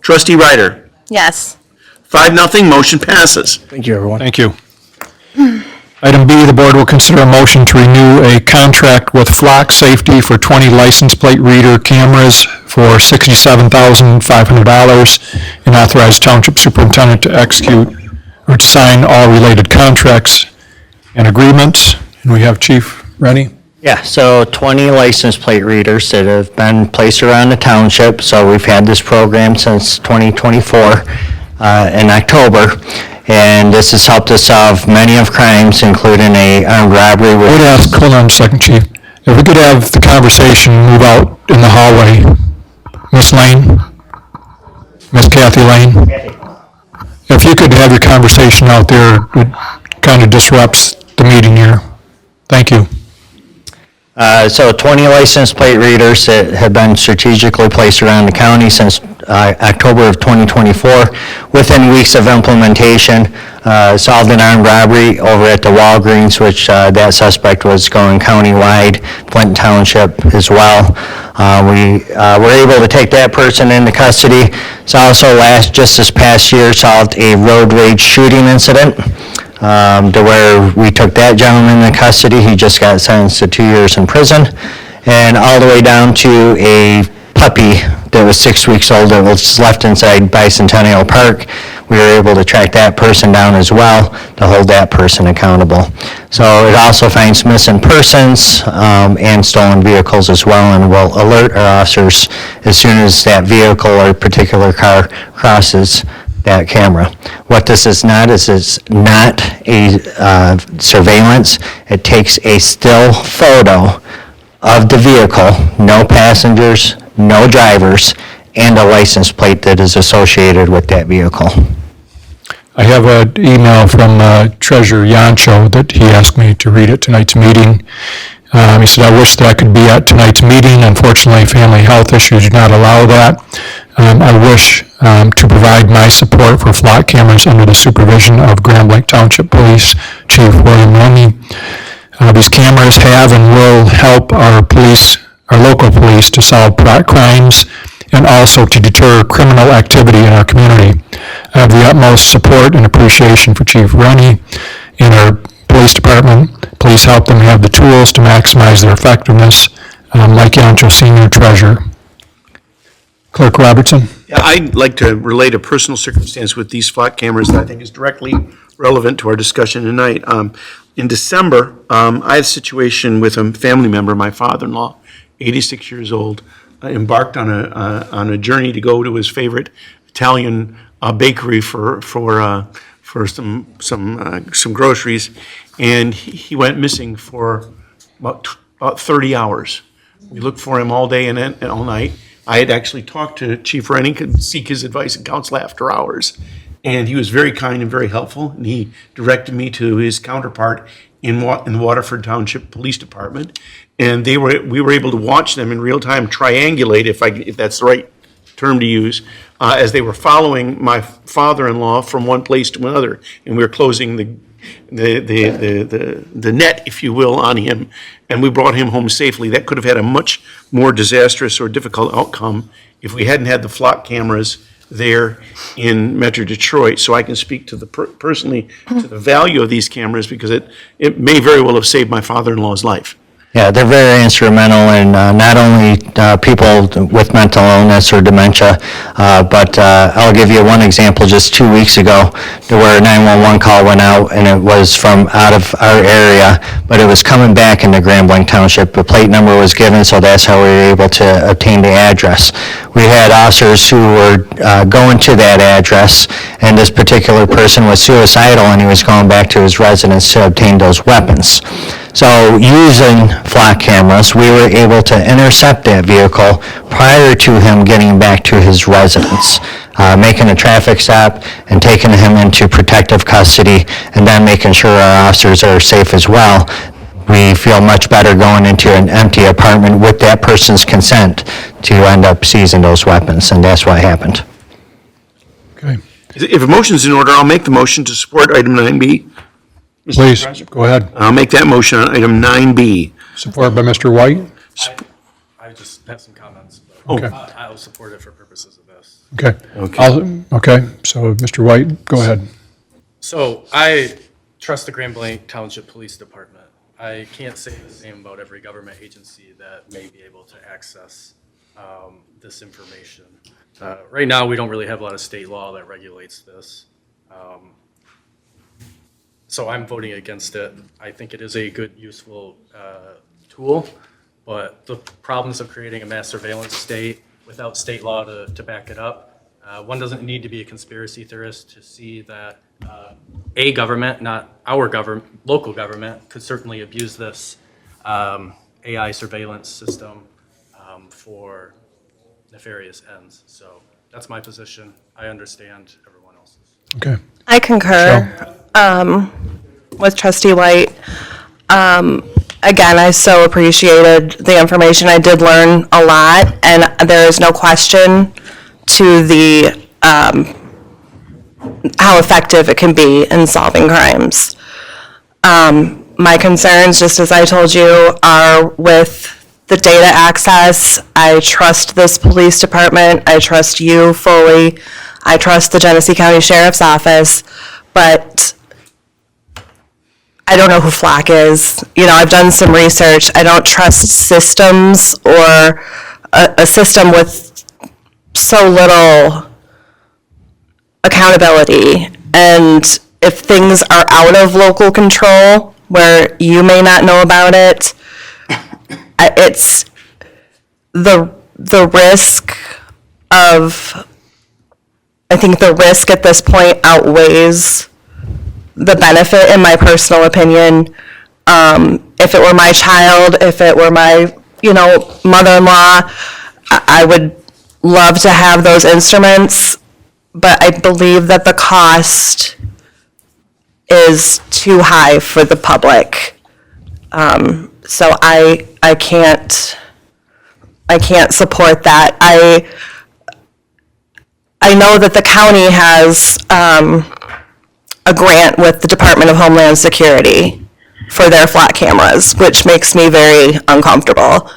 Trustee Ryder. Yes. 5-0, motion passes. Thank you, everyone. Thank you. Item B, the board will consider a motion to renew a contract with Flock Safety for 20 license plate reader cameras for $67,500 and authorize Township Superintendent to execute or to sign all related contracts and agreements. And we have Chief ready. Yeah, so 20 license plate readers that have been placed around the township. So we've had this program since 2024 in October. And this has helped us solve many of crimes, including a armed robbery. I would ask, hold on a second, Chief. If we could have the conversation move out in the hallway. Miss Lane? Miss Kathy Lane? If you could have your conversation out there, it kind of disrupts the meeting here. Thank you. So 20 license plate readers that have been strategically placed around the county since October of 2024. Within weeks of implementation, solved an armed robbery over at the Walgreens, which that suspect was going countywide, Flint Township as well. We were able to take that person into custody. It's also just this past year solved a road rage shooting incident. To where we took that gentleman into custody. He just got sentenced to 2 years in prison. And all the way down to a puppy that was 6 weeks old that was left inside Bicentennial Park. We were able to track that person down as well to hold that person accountable. So it also finds missing persons and stolen vehicles as well, and will alert our officers as soon as that vehicle or particular car crosses that camera. What this is not it's not a surveillance. It takes a still photo of the vehicle, no passengers, no drivers, and a license plate that is associated with that vehicle. I have an email from Treasurer Yancho that he asked me to read at tonight's meeting. He said, I wish that I could be at tonight's meeting. Unfortunately, family health issues do not allow that. I wish to provide my support for flock cameras under the supervision of Grand Lake Township Police Chief William Lundy. These cameras have and will help our local police to solve crimes and also to deter criminal activity in our community. I have the utmost support and appreciation for Chief Rennie and our police department. Please help them have the tools to maximize their effectiveness. Mike Yancho, Senior Treasurer. Clerk Robertson? Yeah, I'd like to relate a personal circumstance with these flock cameras that I think is directly relevant to our discussion tonight. In December, I had a situation with a family member, my father-in-law, 86 years old, embarked on a journey to go to his favorite Italian bakery for some groceries, and he went missing for about 30 hours. We looked for him all day and all night. I had actually talked to Chief Renning, could seek his advice and counsel after hours, and he was very kind and very helpful, and he directed me to his counterpart in the Waterford Township Police Department, and we were able to watch them in real time, triangulate, if that's the right term to use, as they were following my father-in-law from one place to another, and we were closing the net, if you will, on him, and we brought him home safely. That could have had a much more disastrous or difficult outcome if we hadn't had the flock cameras there in Metro Detroit. So I can speak to personally to the value of these cameras, because it may very well have saved my father-in-law's life. Yeah, they're very instrumental in not only people with mental illness or dementia, but I'll give you one example. Just 2 weeks ago, there were a 911 call went out, and it was from out of our area, but it was coming back into Grand Blanc Township. The plate number was given, so that's how we were able to obtain the address. We had officers who were going to that address, and this particular person was suicidal, and he was going back to his residence to obtain those weapons. So using flock cameras, we were able to intercept that vehicle prior to him getting back to his residence, making a traffic stop and taking him into protective custody, and then making sure our officers are safe as well. We feel much better going into an empty apartment with that person's consent to end up seizing those weapons, and that's what happened. Okay. If a motion's in order, I'll make the motion to support item 9B. Mr. Please, President. go ahead. I'll make that motion on item 9B. Supported by Mr. White? I just have some comments. Okay. I'll support it for purposes of this. Okay. Okay. Okay, so Mr. White, go ahead. So I trust the Grand Blanc Township Police Department. I can't say the same about every government agency that may be able to access this information. Right now, we don't really have a lot of state law that regulates this. So I'm voting against it. I think it is a good, useful tool, but the problems of creating a mass surveillance state without state law to back it up, one doesn't need to be a conspiracy theorist to see that a government, not our government, local government, could certainly abuse this AI surveillance system for nefarious ends. So that's my position. I understand everyone else's. Okay. I concur with Trustee White. Again, I so appreciated the information. I did learn a lot, and there is no question to the how effective it can be in solving crimes. My concerns, just as I told you, are with the data access. I trust this police department. I trust you fully. I trust the Genesee County Sheriff's Office, but I don't know who Flock is. You know, I've done some research. I don't trust systems or a system with so little accountability. And if things are out of local control, where you may not know about it, it's the risk of, I think the risk at this point outweighs the benefit, in my personal opinion. If it were my child, if it were my, mother-in-law, I would love to have those instruments, but I believe that the cost is too high for the public. So I can't support that. I know that the county has a grant with the Department of Homeland Security for their flat cameras, which makes me very uncomfortable.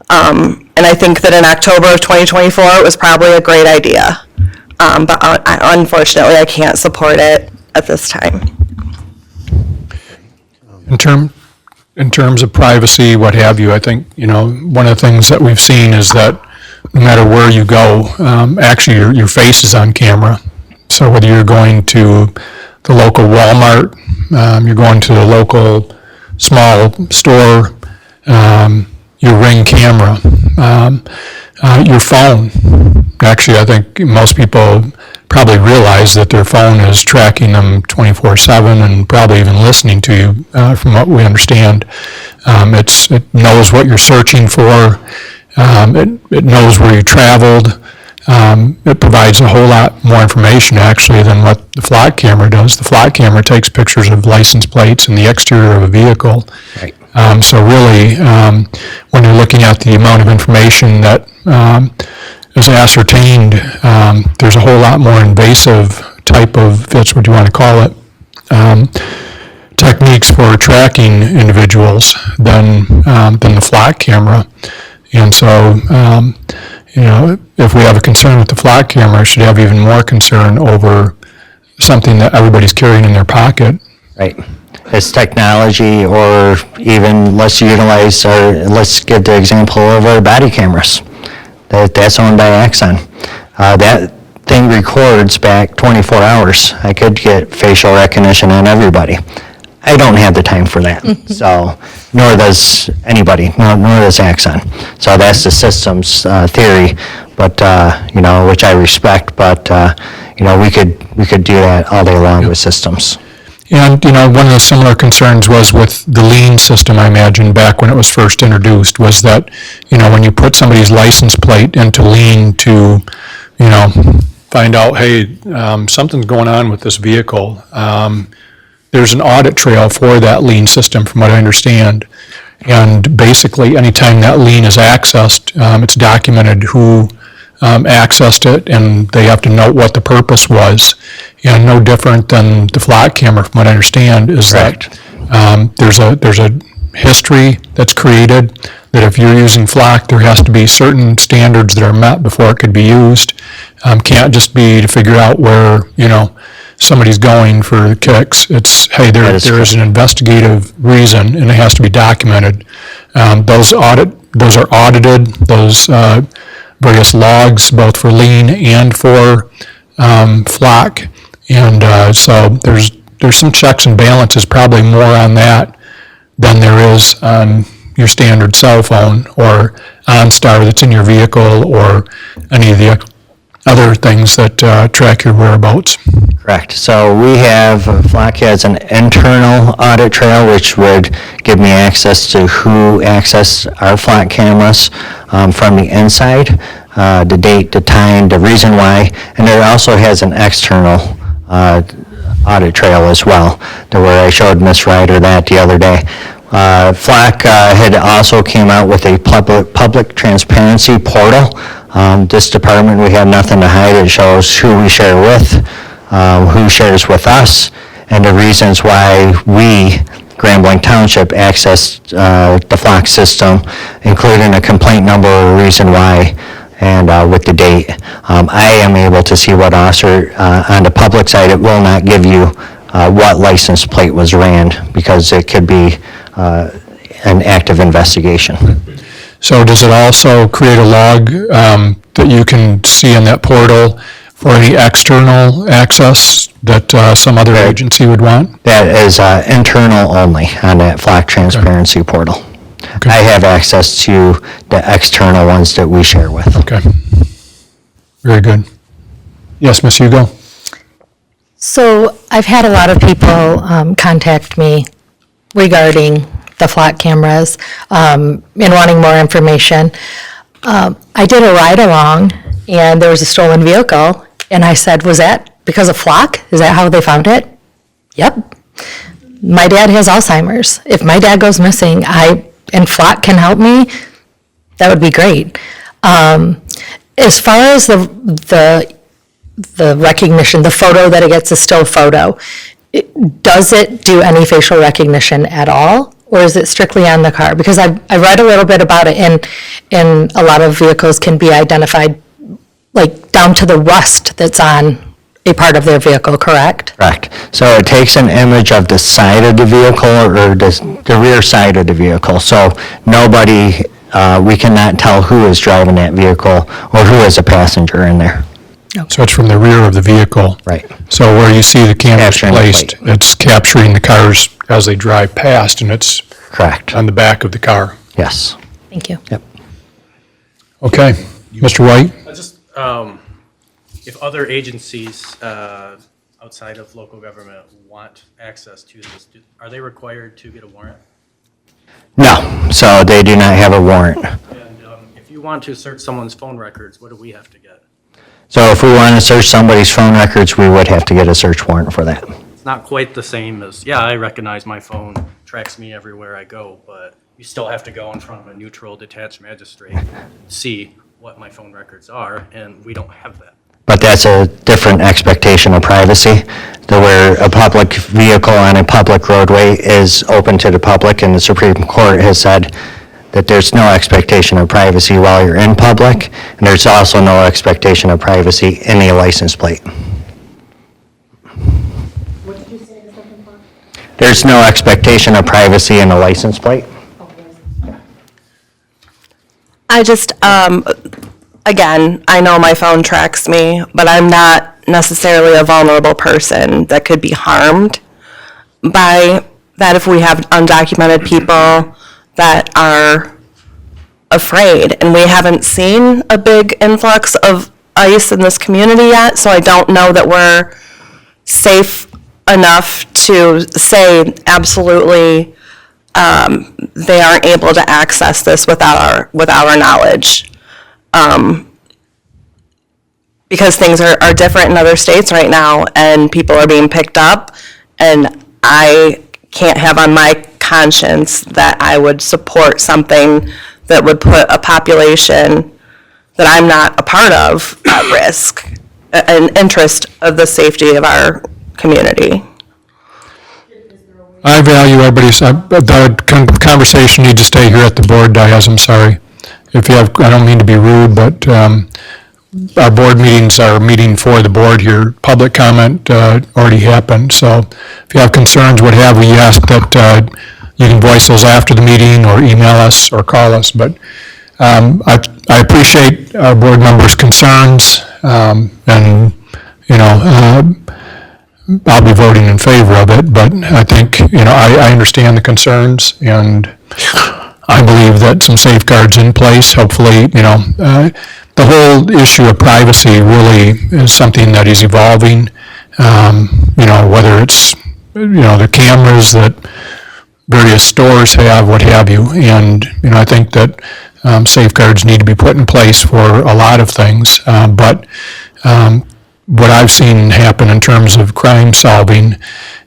And I think that in October of 2024, it was probably a great idea. But unfortunately, I can't support it at this time. in terms of privacy, what have you, I think, one of the things that we've seen is that no matter where you go, actually your face is on camera. So whether you're going to the local Walmart, you're going to the local small store, your Ring camera, your phone. Actually, I think most people probably realize that their phone is tracking them 24/7 and probably even listening to you, from what we understand. It knows what you're searching for. It knows where you traveled. It provides a whole lot more information, actually, than what the flock camera does. The flock camera takes pictures of license plates and the exterior of a vehicle. Right. So really, when you're looking at the amount of information that is ascertained, there's a whole lot more invasive type of, if that's what you want to call it, techniques for tracking individuals than the flock camera. And so, if we have a concern with the flock camera, we should have even more concern over something that everybody's carrying in their pocket. Right. It's technology, or even let's utilize, or let's give the example of our body cameras. That's owned by Axon. That thing records back 24 hours. I could get facial recognition on everybody. I don't have the time for that. So, nor does anybody, nor does Axon. So that's the systems theory, but, which I respect, but, we could do that all day long with systems. And, one of the similar concerns was with the lien system, I imagine, back when it was first introduced, was that, when you put somebody's license plate into lien to, find out, hey, something's going on with this vehicle, there's an audit trail for that lien system, from what I understand. And basically, anytime that lien is accessed, it's documented who accessed it, and they have to note what the purpose was. And no different than the flock camera, from what I understand, is that there's a history that's created, that if you're using flock, there has to be certain standards that are met before it could be used. Can't just be to figure out where, somebody's going for kicks. It's, hey, there is an investigative reason, and it has to be documented. Those are audited, those various logs, both for lien and for flock. And so there's some checks and balances, probably more on that than there is on your standard cell phone or OnStar that's in your vehicle, or any of the other things that track your whereabouts. Correct. So we have, Flock has an internal audit trail, which would give me access to who accessed our Flock cameras from the inside, the date, the time, the reason why, and it also has an external audit trail as well, to where I showed Ms. Ryder that the other day. Flock had also came out with a public transparency portal. This department, we have nothing to hide. It shows who we share with, who shares with us, and the reasons why we, Grambling Township, accessed the Flock system, including a complaint number, a reason why, and with the date. I am able to see what officer, on the public side, it will not give you what license plate was ran, because it could be an active investigation. So does it also create a log that you can see in that portal for any external access that some other agency would want? That is internal only on that Flock transparency portal. Okay. I have access to the external ones that we share with. Okay. Very good. Yes, Ms. Hugo? So I've had a lot of people contact me regarding the Flock cameras and wanting more information. I did a ride-along, and there was a stolen vehicle, and I said, was that because of Flock? Is that how they found it? Yep. My dad has Alzheimer's. If my dad goes missing, and Flock can help me, that would be great. As far as the recognition, the photo that it gets, a still photo, does it do any facial recognition at all? Or is it strictly on the car? Because I read a little bit about it, and a lot of vehicles can be identified, like down to the rust that's on a part of their vehicle, correct? Correct. So it takes an image of the side of the vehicle or the rear side of the vehicle. So nobody, we cannot tell who is driving that vehicle or who is a passenger in there. So it's from the rear of the vehicle. Right. So where you see the cameras Capturing the placed, it's capturing the cars as they drive past, and it's Correct. on the back of the car. Yes. Thank you. Yep. Okay. Mr. White? Just, if other agencies outside of local government want access to this, are they required to get a warrant? No, so they do not have a warrant. And if you want to search someone's phone records, what do we have to get? So if we want to search somebody's phone records, we would have to get a search warrant for that. It's not quite the same as, yeah, I recognize my phone, tracks me everywhere I go, but you still have to go in front of a neutral detached magistrate, see what my phone records are, and we don't have that. But that's a different expectation of privacy, to where a public vehicle on a public roadway is open to the public, and the Supreme Court has said that there's no expectation of privacy while you're in public, and there's also no expectation of privacy in a license plate. What did you say the second part? There's no expectation of privacy in a license plate. I just, again, I know my phone tracks me, but I'm not necessarily a vulnerable person that could be harmed by that if we have undocumented people that are afraid. And we haven't seen a big influx of ICE in this community yet, so I don't know that we're safe enough to say absolutely they aren't able to access this without our knowledge. Because things are different in other states right now, and people are being picked up, and I can't have on my conscience that I would support something that would put a population that I'm not a part of at risk, an interest of the safety of our community. I value everybody's, the conversation needs to stay here at the board dais, I'm sorry. If you have, I don't mean to be rude, but our board meetings are a meeting for the board here. Public comment already happened, so if you have concerns, what have we, ask that you can voice those after the meeting or email us or call us. But I appreciate our board members' concerns, and, you know, I'll be voting in favor of it, but I think, you know, I understand the concerns, and I believe that some safeguards in place, hopefully, you know, the whole issue of privacy really is something that is evolving, you know, whether it's, you know, the cameras that various stores have, what have you, and, you know, I think that safeguards need to be put in place for a lot of things, but what I've seen happen in terms of crime solving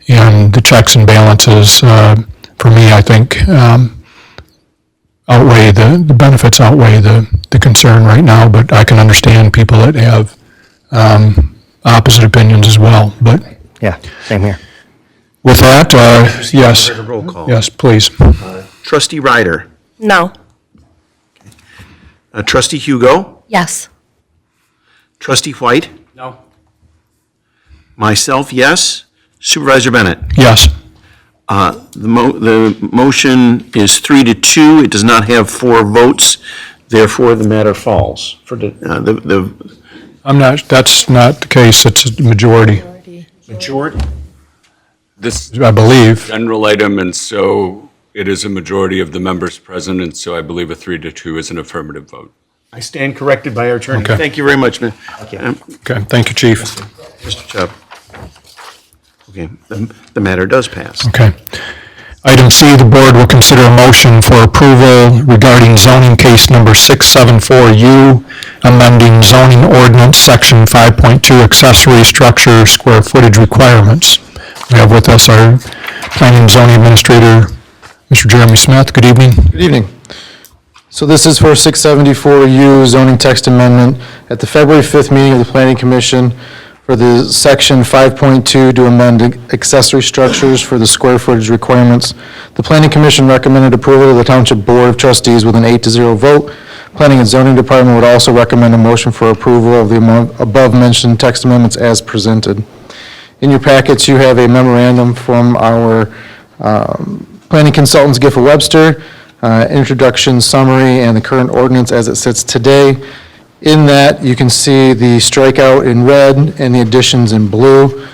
and the checks and balances, for me, I think, outweigh the benefits outweigh the concern right now, but I can understand people that have opposite opinions as well, but. Yeah, same here. With that, yes. Roll call. Yes, please. Trustee Ryder. No. Trustee Hugo. Yes. Trustee White. No? Myself, yes. Supervisor Bennett. Yes. The motion is 3-2. It does not have 4 votes. Therefore, the matter falls. For the That's not the case. It's a majority, majority. This I believe. general item, and so it is a majority of the members present, and so I believe a 3-2 is an affirmative vote. I stand corrected by our attorney. Okay. Thank you very much, man. Okay, thank you, Chief. Mr. Chubb. Okay, the matter does pass. Okay. Item C, the board will consider a motion for approval regarding zoning case number 674U, amending zoning ordinance section 5.2 accessory structure square footage requirements. We have with us our planning and zoning administrator, Mr. Jeremy Smith. Good evening. Good evening. So this is for 674U zoning text amendment at the February 5th meeting of the Planning Commission for the section 5.2 to amend accessory structures for the square footage requirements. The Planning Commission recommended approval of the Township Board of Trustees with an 8-0 vote. Planning and Zoning Department would also recommend a motion for approval of the above-mentioned text amendments as presented. In your packets, you have a memorandum from our planning consultants, Gifford Webster, introduction, summary, and the current ordinance as it sits today. In that, you can see the strikeout in red and the additions in blue.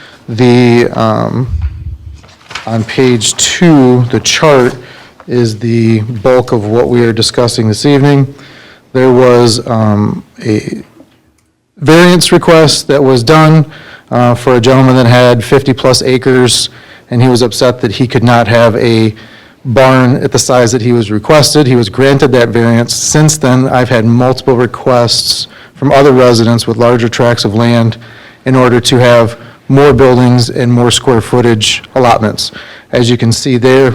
On page 2, the chart is the bulk of what we are discussing this evening. There was a variance request that was done for a gentleman that had 50-plus acres, and he was upset that he could not have a barn at the size that he was requested. He was granted that variance. Since then, I've had multiple requests from other residents with larger tracts of land in order to have more buildings and more square footage allotments. As you can see there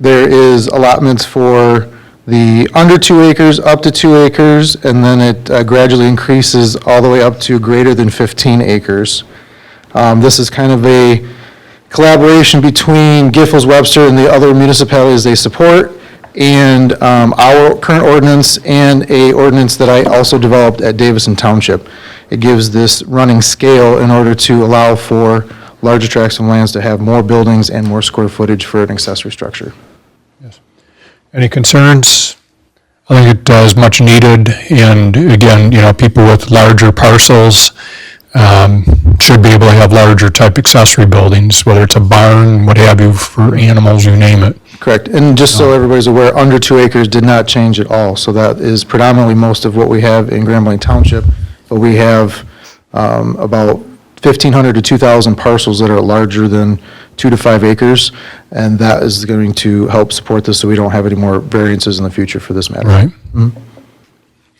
is allotments for the under 2 acres, up to 2 acres, and then it gradually increases all the way up to greater than 15 acres. This is kind of a collaboration between Giffords Webster and the other municipalities they support, and our current ordinance and a ordinance that I also developed at Davison Township. It gives this running scale in order to allow for larger tracts of lands to have more buildings and more square footage for an accessory structure. Any concerns? I think it is much needed, and again, people with larger parcels should be able to have larger type accessory buildings, whether it's a barn, what have you, for animals, you name it. Correct, and just so everybody's aware, under 2 acres did not change at all, so that is predominantly most of what we have in Grand Blanc Township, but we have about 1,500 to 2,000 parcels that are larger than 2 to 5 acres, and that is going to help support this so we don't have any more variances in the future for this matter. Right.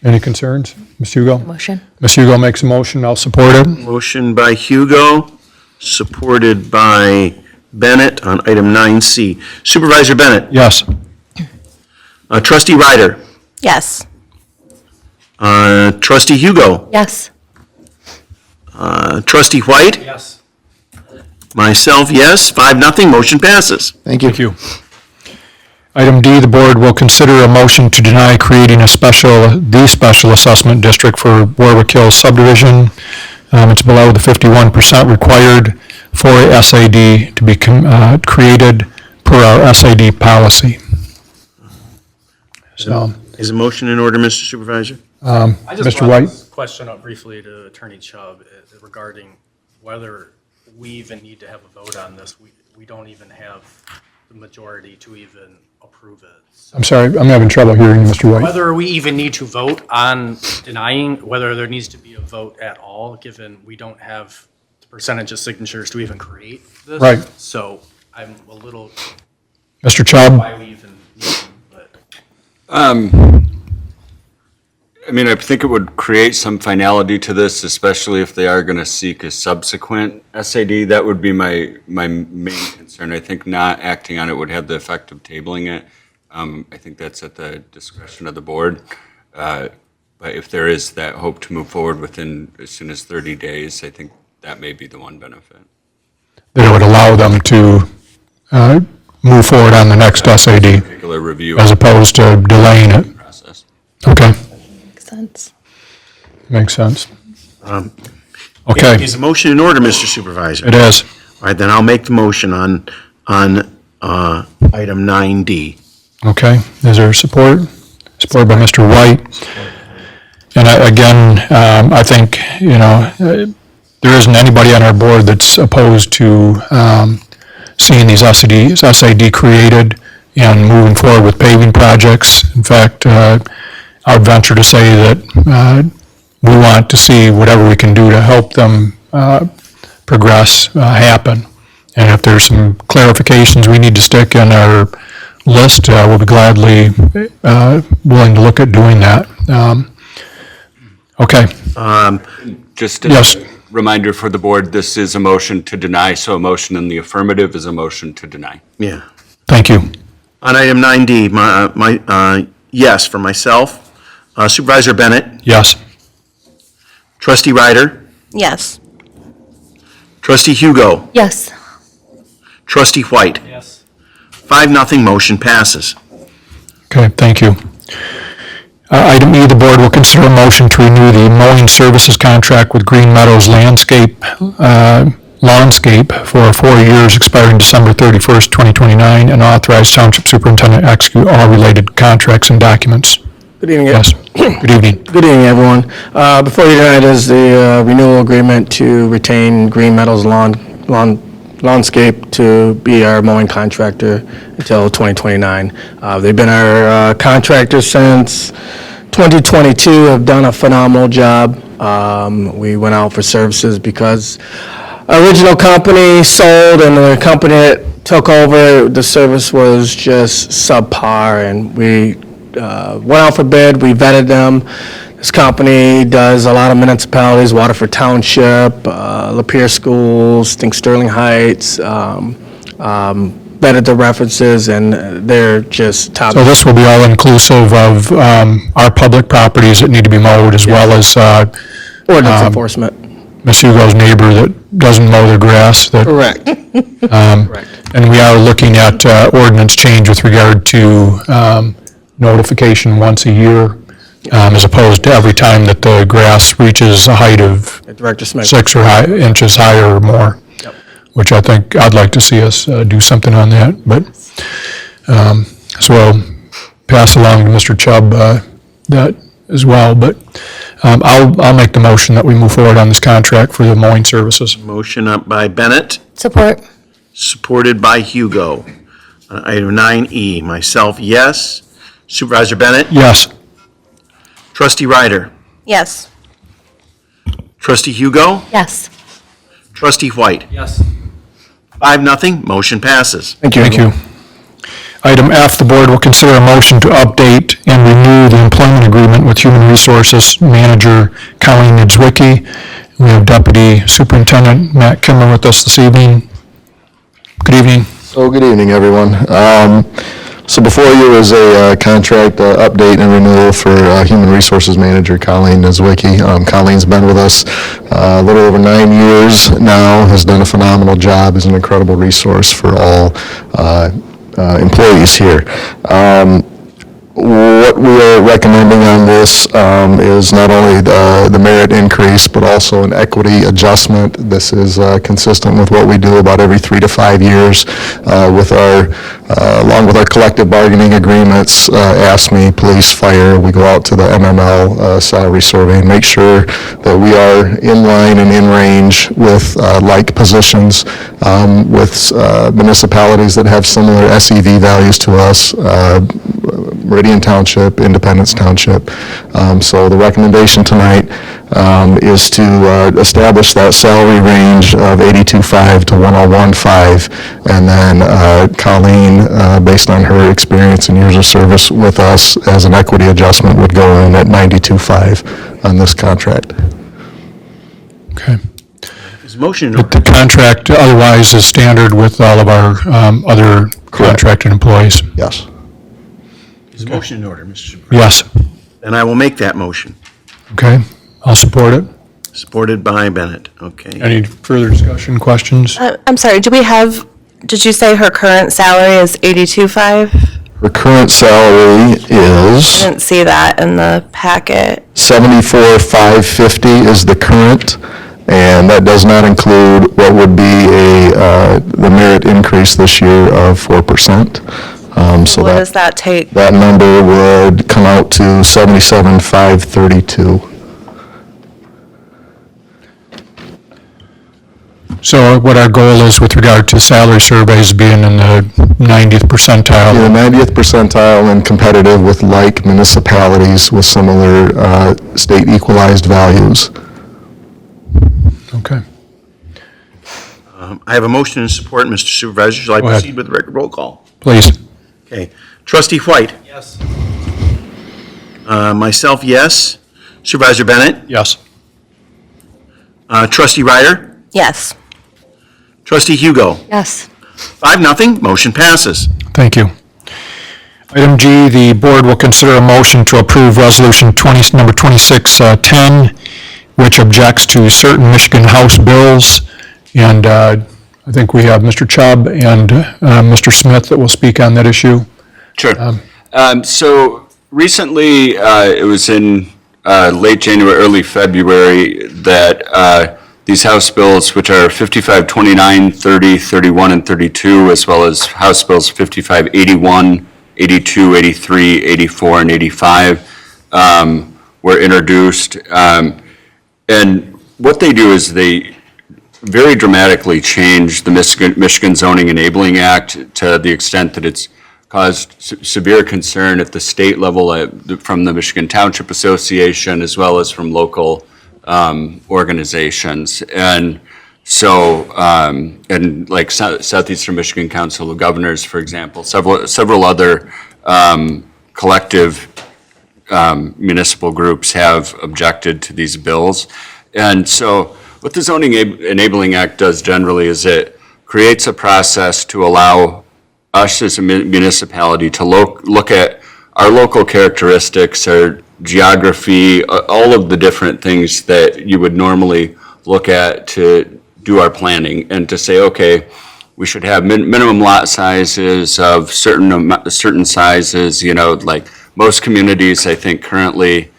Any concerns? Ms. Hugo? Motion. Ms. Hugo makes a motion, I'll support it. Motion by Hugo, supported by Bennett on item 9C. Supervisor Bennett? Yes. Trustee Ryder? Yes. Trustee Hugo? Yes. Trustee White? Yes. Myself, yes. 5-0, motion passes. Thank you. Thank you. Item D, the board will consider a motion to deny creating the special assessment district for Warwick Hills subdivision. It's below the 51% required for a SAD to be created per our SAD policy. So, Is a motion in order, Mr. Supervisor? I just Mr. brought White? this question up briefly to Attorney Chubb regarding whether we even need to have a vote on this. We don't even have the majority to even approve it. So I'm sorry, I'm having trouble hearing you, Mr. White. whether we even need to vote on denying, whether there needs to be a vote at all, given we don't have the percentage of signatures to even create this. Right. So I'm a little, Mr. Chubb? why we even need them, but. I think it would create some finality to this, especially if they are going to seek a subsequent SAD. That would be my main concern. I think not acting on it would have the effect of tabling it. I think that's at the discretion of the board. But if there is that hope to move forward within as soon as 30 days, I think that may be the one benefit. That it would allow them to move forward on the next SAD Particular review. as opposed to delaying it. Process. Okay, Makes sense. makes sense. Okay, Is a motion in order, Mr. Supervisor? it is. All right, then I'll make the motion on item 9D. Okay, is there support? Support by Mr. White. And I think, there isn't anybody on our board that's opposed to seeing these SAD created and moving forward with paving projects. In fact, I would venture to say that we want to see whatever we can do to help them progress happen. And if there's some clarifications we need to stick in our list, we'll be gladly willing to look at doing that. Okay. Just Yes. a reminder for the board, this is a motion to deny, so a motion in the affirmative is a motion to deny. Yeah. Thank you. On item 9D, yes for myself. Supervisor Bennett? Yes. Trustee Ryder? Yes. Trustee Hugo? Yes. Trustee White? Yes. 5-0, motion passes. Okay, thank you. Item E, the board will consider a motion to renew the mowing services contract with Green Meadows Lawnscape for 4 years expiring December 31st, 2029, and authorize Township Superintendent to execute all related contracts and documents. Good evening. Yes. Good evening. Good evening, everyone. Before you tonight is the renewal agreement to retain Green Meadows Lawnscape to be our mowing contractor until 2029. They've been our contractor since 2022, have done a phenomenal job. We went out for services because our original company sold, and the company that took over, the service was just subpar, and we went out for bid, we vetted them. This company does a lot of municipalities, Waterford Township, Lapeer Schools, Sterling Heights, vetted the references, and they're just top. So this will be all inclusive of our public properties that need to be mowed, as well as Ordinance enforcement. Ms. Hugo's neighbor that doesn't mow their grass. Correct. And we are looking at ordinance change with regard to notification once a year, as opposed to every time that the grass reaches a height of Director Smith. 6 inches higher or more, which I think I'd like to see us do something on that. But so I'll pass along to Mr. Chubb that as well. But I'll make the motion that we move forward on this contract for the mowing services. Motion up by Bennett, Support. supported by Hugo. On item 9E, myself, yes. Supervisor Bennett? Yes. Trustee Ryder? Yes. Trustee Hugo? Yes. Trustee White? Yes. 5-0, motion passes. Thank you. Thank you. Item F, the board will consider a motion to update and renew the employment agreement with Human Resources Manager Colleen Niedzwicki. We have Deputy Superintendent Matt Kimmer with us this evening. Good evening. So good evening, everyone. So before you is a contract update and renewal for Human Resources Manager Colleen Niedzwicki. Colleen's been with us a little over 9 years now, has done a phenomenal job, is an incredible resource for all employees here. What we are recommending on this is not only the merit increase, but also an equity adjustment. This is consistent with what we do about every 3 to 5 years with along with our collective bargaining agreements, AFSCME, police, fire. We go out to the MML salary survey and make sure that we are in line and in range with like positions with municipalities that have similar SEV values to us. Meridian Township, Independence Township. So the recommendation tonight is to establish that salary range of $82,500 to $101,500, and then Colleen, based on her experience and years of service with us as an equity adjustment, would go in at $92,500 on this contract. Is motion in But the contract otherwise is standard with all of our other contracted employees. Yes. Is motion in order, Mr. Supervisor? Yes. Then I will make that motion. Okay. I'll support it. Supported by Bennett. Okay. Any further discussion, questions? I'm sorry, did you say her current salary is 82.5? Her current salary I is didn't see that in the packet. $74,550 is the current, and that does not include what would be the merit increase this year of 4%. So What does that take? that number would come out to $77,532. So what our goal is with regard to salary surveys being in the 90th percentile. The 90th percentile and competitive with like municipalities with similar state equalized values. Okay. I have a motion in support, Mr. Supervisor. Shall I Go ahead. proceed with the record roll call? Please. Okay. Trustee White? Yes. Myself, yes. Supervisor Bennett? Yes. Trustee Ryder? Yes. Trustee Hugo? Yes. 5-0, motion passes. Thank you. Item G, the board will consider a motion to approve Resolution number 2610, which objects to certain Michigan House bills. And I think we have Mr. Chubb and Mr. Smith that will speak on that issue. Sure. So recently, it was in late January, early February, that these House bills, which are 55, 29, 30, 31, and 32, as well as House bills 55, 81, 82, 83, 84, and 85, were introduced. And what they do is they very dramatically change the Michigan Zoning Enabling Act to the extent that it's caused severe concern at the state level from the Michigan Township Association as well as from local organizations. And so, and like Southeastern Michigan Council of Governors, for example, several other collective municipal groups have objected to these bills. And so what the Zoning Enabling Act does generally is it creates a process to allow us as a municipality to look at our local characteristics, our geography, all of the different things that you would normally look at to do our planning, and to say, okay, we should have minimum lot sizes of certain sizes, you know, like most communities, I think currently,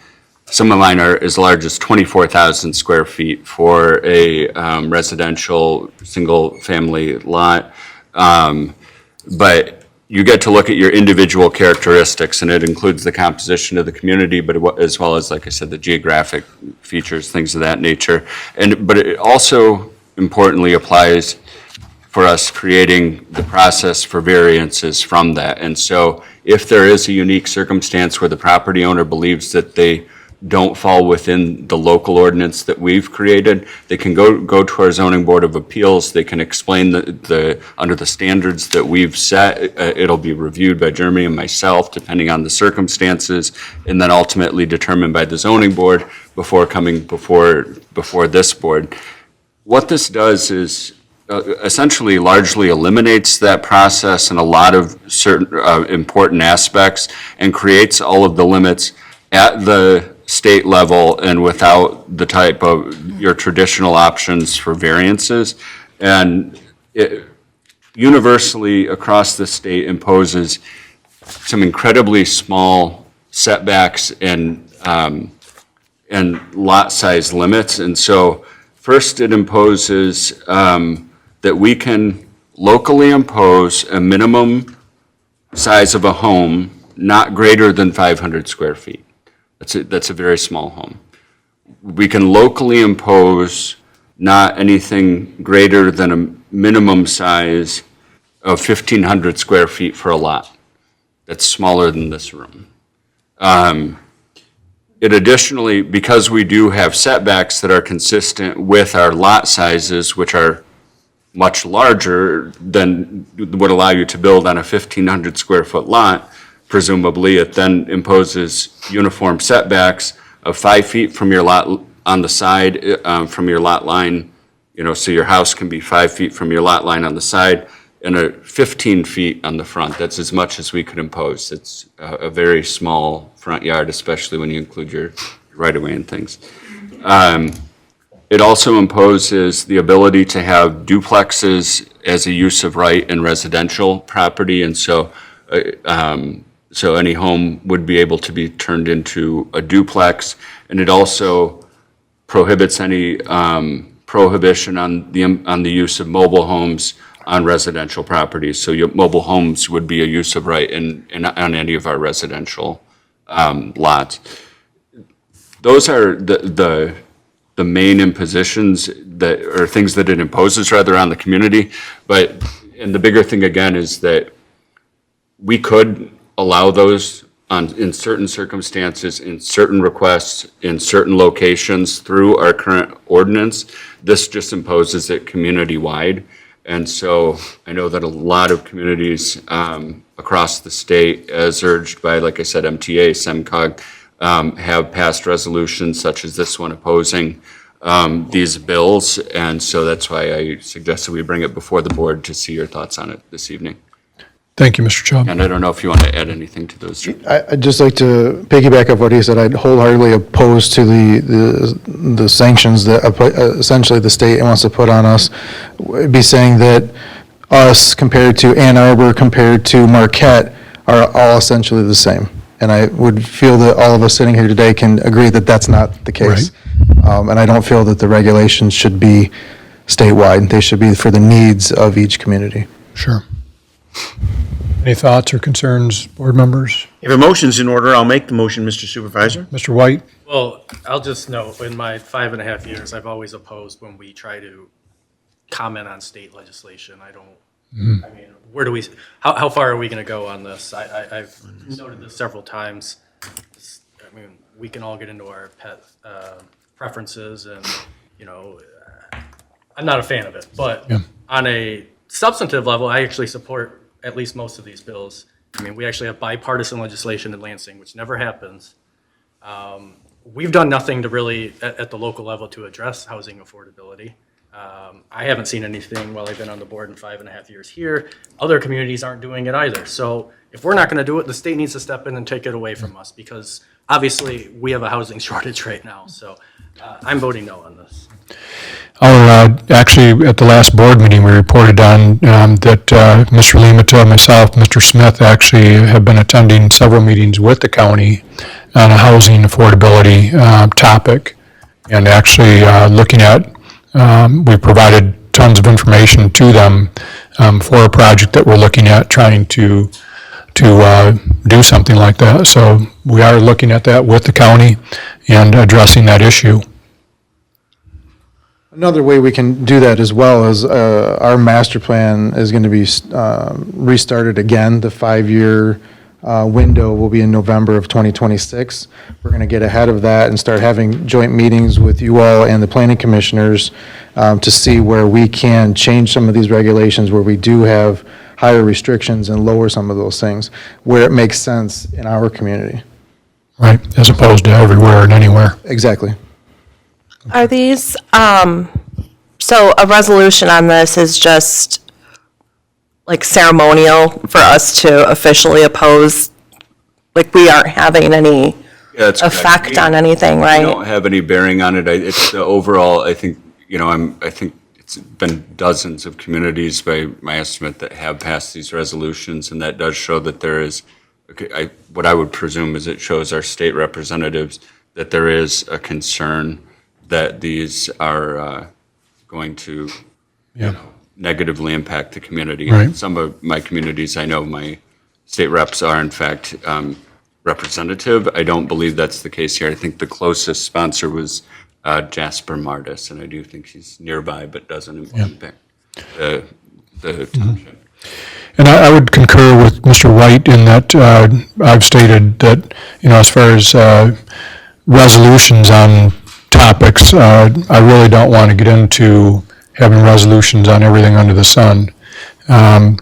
some of mine are as large as 24,000 square feet for a residential single-family lot. But you get to look at your individual characteristics, and it includes the composition of the community, but as well as, like I said, the geographic features, things of that nature. But it also importantly applies for us creating the process for variances from that. And so if there is a unique circumstance where the property owner believes that they don't fall within the local ordinance that we've created, they can go to our zoning board of appeals. They can explain under the standards that we've set. It'll be reviewed by Jeremy and myself, depending on the circumstances, and then ultimately determined by the zoning board before coming before this board. What this does is essentially largely eliminates that process in a lot of certain important aspects, and creates all of the limits at the state level and without the type of your traditional options for variances. And it universally across the state imposes some incredibly small setbacks and lot size limits. And so first it imposes that we can locally impose a minimum size of a home not greater than 500 square feet. That's a very small home. We can locally impose not anything greater than a minimum size of 1,500 square feet for a lot. That's smaller than this room. It additionally, because we do have setbacks that are consistent with our lot sizes, which are much larger than would allow you to build on a 1,500 square foot lot, presumably, it then imposes uniform setbacks of 5 feet from your lot on the side, from your lot line, you know, so your house can be 5 feet from your lot line on the side, and 15 feet on the front. That's as much as we could impose. It's a very small front yard, especially when you include your right-of-way and things. It also imposes the ability to have duplexes as a use of right in residential property, and so any home would be able to be turned into a duplex. And it also prohibits any prohibition on the use of mobile homes on residential properties. So your mobile homes would be a use of right on any of our residential lots. Those are the main impositions that, or things that it imposes rather on the community. And the bigger thing again is that we could allow those in certain circumstances, in certain requests, in certain locations through our current ordinance. This just imposes it community-wide. And so I know that a lot of communities across the state, as urged by, like I said, MTA, SEMCOG, have passed resolutions such as this one opposing these bills. And so that's why I suggested we bring it before the board to see your thoughts on it this evening. Thank you, Mr. Chubb. And I don't know if you want to add anything to those. I'd just like to piggyback off what he said. I'd wholeheartedly oppose to the sanctions that essentially the state wants to put on us. It'd be saying that us compared to Ann Arbor, compared to Marquette, are all essentially the same. And I would feel that all of us sitting here today can agree that that's not the case. And I don't feel that the regulations should be statewide. They should be for the needs of each community. Sure. Any thoughts or concerns, board members? If a motion's in order, I'll make the motion, Mr. Supervisor. Mr. White? Well, I'll just note, in my 5.5 years, I've always opposed when we try to comment on state legislation. I don't, I mean, where do we, how far are we going to go on this? I've noted this several times. I mean, we can all get into our pet preferences and, I'm not a fan of it. But on a substantive level, I actually support at least most of these bills. I mean, we actually have bipartisan legislation in Lansing, which never happens. We've done nothing to really, at the local level, to address housing affordability. I haven't seen anything while I've been on the board in 5.5 years here. Other communities aren't doing it either. So if we're not going to do it, the state needs to step in and take it away from us, because obviously we have a housing shortage right now. So I'm voting no on this. Actually, at the last board meeting, we reported on that Mr. Limata, myself, Mr. Smith actually have been attending several meetings with the county on a housing affordability topic, and actually looking at, we provided tons of information to them for a project that we're looking at trying to do something like that. So we are looking at that with the county and addressing that issue. Another way we can do that as well is our master plan is going to be restarted again. The 5-year window will be in November of 2026. We're going to get ahead of that and start having joint meetings with you all and the planning commissioners to see where we can change some of these regulations, where we do have higher restrictions, and lower some of those things where it makes sense in our community. Right, as opposed to everywhere and anywhere. Exactly. Are these, so a resolution on this is just like ceremonial for us to officially oppose? Like, we aren't having any effect on anything, right? We don't have any bearing on it. It's the overall, I think, I think it's been dozens of communities by my estimate that have passed these resolutions, and that does show that there is, what I would presume is it shows our state representatives that there is a concern that these are going to negatively impact the community. Right. Some of my communities, I know my state reps are in fact representative. I don't believe that's the case here. I think the closest sponsor was Jasper Martis, and I do think he's nearby, but doesn't impact the township. And I would concur with Mr. White in that I've stated that, as far as resolutions on topics, I really don't want to get into having resolutions on everything under the sun. And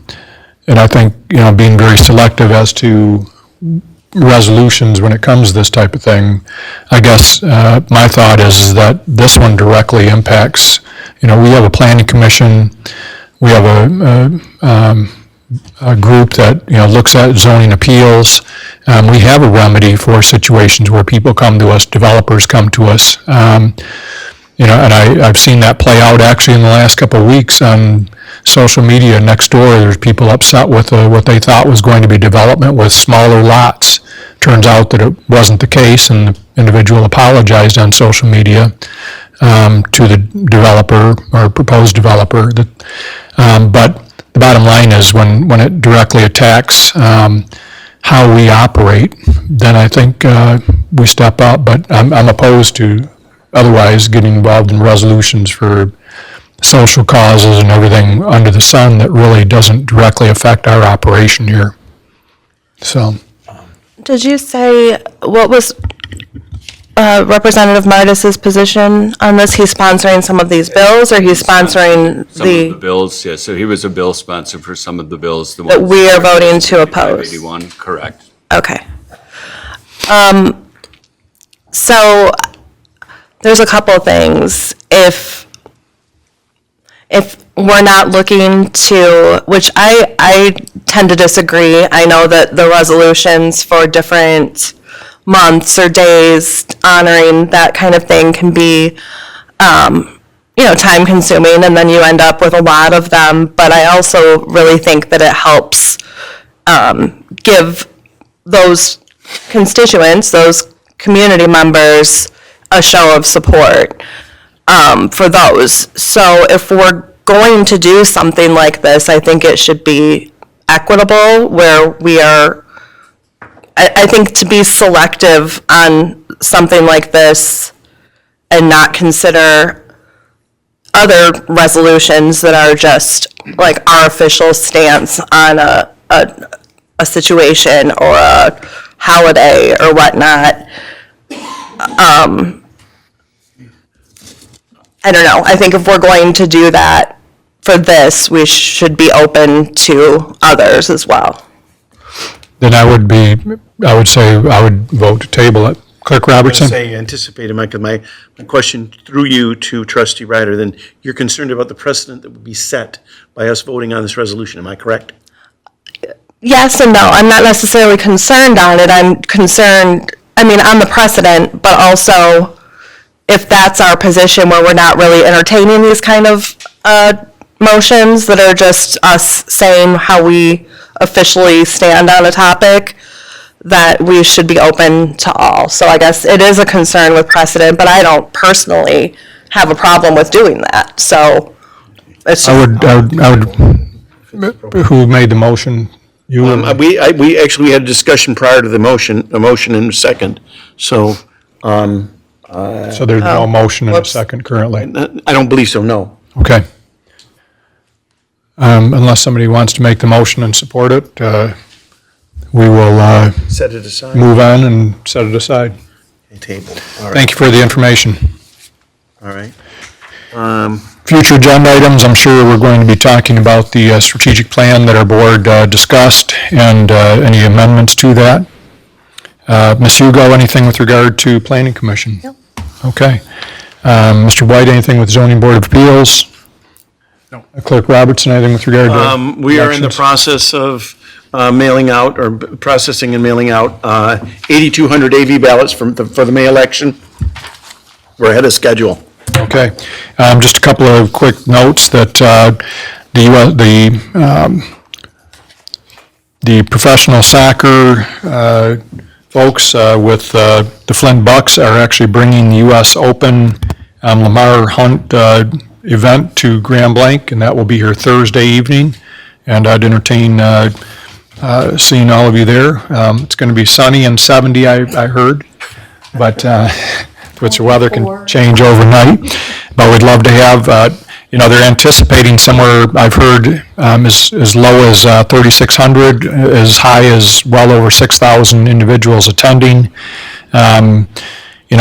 I think, being very selective as to resolutions when it comes to this type of thing, I guess my thought is that this one directly impacts, we have a planning commission, we have a group that, looks at zoning appeals. We have a remedy for situations where people come to us, developers come to us. And I've seen that play out actually in the last couple of weeks on social media next door. There's people upset with what they thought was going to be development with smaller lots. Turns out that it wasn't the case, and the individual apologized on social media to the developer or proposed developer. But the bottom line is when it directly attacks how we operate, then I think we step up. But I'm opposed to otherwise getting involved in resolutions for social causes and everything under the sun that really doesn't directly affect our operation here. So. Did you say, what was Representative Martis's position on this? He's sponsoring some of these bills, or he's sponsoring Some of the bills, yeah, so he was a bill sponsor for some of the bills. That we are voting to oppose? 81, correct. Okay. So there's a couple of things. If we're not looking to, which I tend to disagree. I know that the resolutions for different months or days honoring that kind of thing can be, time consuming, and then you end up with a lot of them. But I also really think that it helps give those constituents, those community members, a show of support for those. So if we're going to do something like this, I think it should be equitable, where we are, I think to be selective on something like this and not consider other resolutions that are just like our official stance on a situation or a holiday or whatnot. I don't know. I think if we're going to do that for this, we should be open to others as well. Then I would say I would vote to table it. Clerk Robertson? I say anticipated, Mike, my question through you to trustee Ryder, then you're concerned about the precedent that would be set by us voting on this resolution, am I correct? Yes and no. I'm not necessarily concerned on it. I'm concerned, on the precedent, but also if that's our position where we're not really entertaining these kind of motions that are just us saying how we officially stand on a topic, that we should be open to all. So I guess it is a concern with precedent, but I don't personally have a problem with doing that. So it's just. I would, who made the motion? You? We actually had a discussion prior to a motion and a second, so. So there's no motion and a second currently? I don't believe so, no. Okay. Unless somebody wants to make the motion and support it, we will Set it aside. move on and set it aside. Table. All right. Thank you for the information. All right. Future agenda items, I'm sure we're going to be talking about the strategic plan that our board discussed and any amendments to that. Ms. Hugo, anything with regard to Planning Commission? No. Okay. Mr. White, anything with Zoning Board of Appeals? No. Clerk Robertson, anything with regard to We are in the elections? process of mailing out, or processing and mailing out 8,200 AV ballots for the May election. We're ahead of schedule. Okay. Just a couple of quick notes that the professional soccer folks with the Flint Bucks are actually bringing the U.S. Open Lamar Hunt event to Grand Blanc, and that will be here Thursday evening. And I'd entertain seeing all of you there. It's going to be sunny and 70, I heard, but which the weather can change overnight. But we'd love to have, they're anticipating somewhere, I've heard, as low as 3,600, as high as well over 6,000 individuals attending.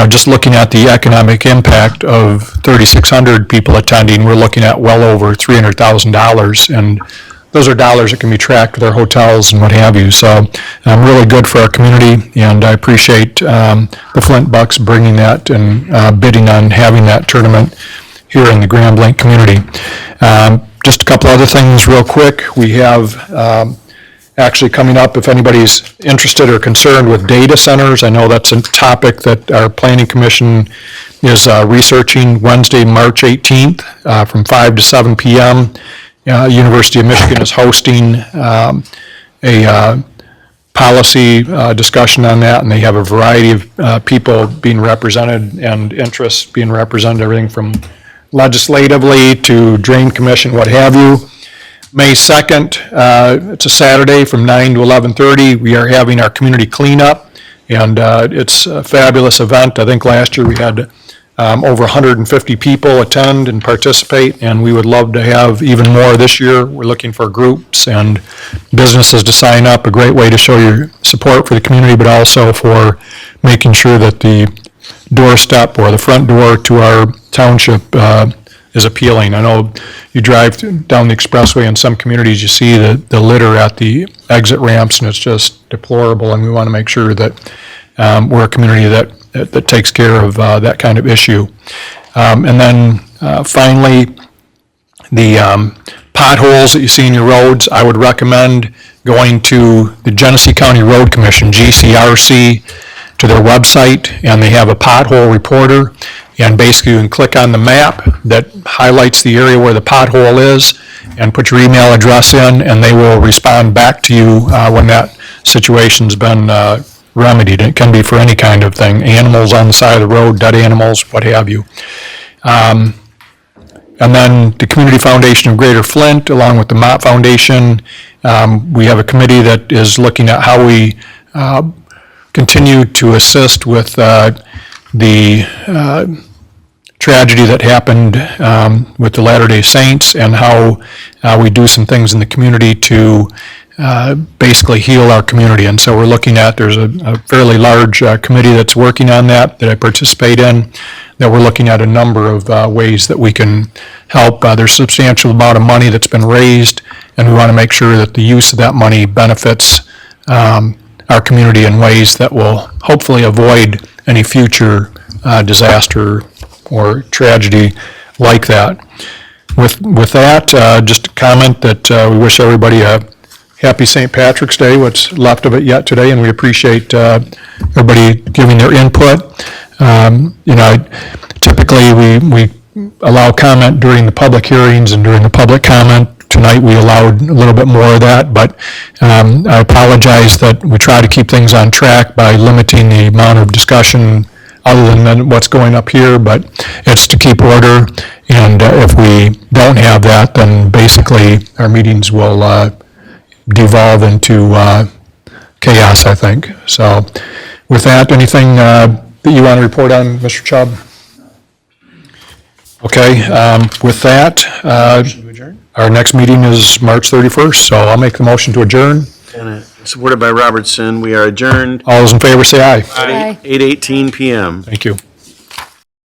Just looking at the economic impact of 3,600 people attending, we're looking at well over $300,000. And those are dollars that can be tracked with our hotels and what have you. So really good for our community, and I appreciate the Flint Bucks bringing that and bidding on having that tournament here in the Grand Blanc community. Just a couple other things real quick. We have actually coming up, if anybody's interested or concerned with data centers, I know that's a topic that our Planning Commission is researching. Wednesday, March 18th from 5 to 7 p.m. University of Michigan is hosting a policy discussion on that, and they have a variety of people being represented and interests being represented, everything from legislatively to Drain Commission, what have you. May 2nd, it's a Saturday from 9 to 11:30. We are having our community cleanup, and it's a fabulous event. I think last year we had over 150 people attend and participate, and we would love to have even more this year. We're looking for groups and businesses to sign up, a great way to show your support for the community, but also for making sure that the doorstep or the front door to our township is appealing. I know you drive down the expressway in some communities, you see the litter at the exit ramps, and it's just deplorable, and we want to make sure that we're a community that takes care of that kind of issue. And then finally, the potholes that you see in your roads, I would recommend going to the Genesee County Road Commission, GCRC, to their website, and they have a pothole reporter, and basically you can click on the map that highlights the area where the pothole is and put your email address in, and they will respond back to you when that situation's been remedied. It can be for any kind of thing, animals on the side of the road, dead animals, what have you. And then the Community Foundation of Greater Flint, along with the Mott Foundation, we have a committee that is looking at how we continue to assist with the tragedy that happened with the Latter-day Saints, and how we do some things in the community to basically heal our community. And so we're looking at, there's a fairly large committee that's working on that I participate in, that we're looking at a number of ways that we can help. There's a substantial amount of money that's been raised, and we want to make sure that the use of that money benefits our community in ways that will hopefully avoid any future disaster or tragedy like that. With that, just a comment that we wish everybody a happy St. Patrick's Day, what's left of it yet today, and we appreciate everybody giving their input. Typically we allow comment during the public hearings and during the public comment. Tonight, we allowed a little bit more of that, but I apologize that we try to keep things on track by limiting the amount of discussion other than what's going up here, but it's to keep order, and if we don't have that, then basically our meetings will devolve into chaos, I think. So with that, anything that you want to report on, Mr. Chubb? Okay, with that, our next meeting is March 31st, so I'll make the motion to adjourn. And supported by Robertson, we are adjourned. All those in favor say aye. At 8:18 PM. Thank you.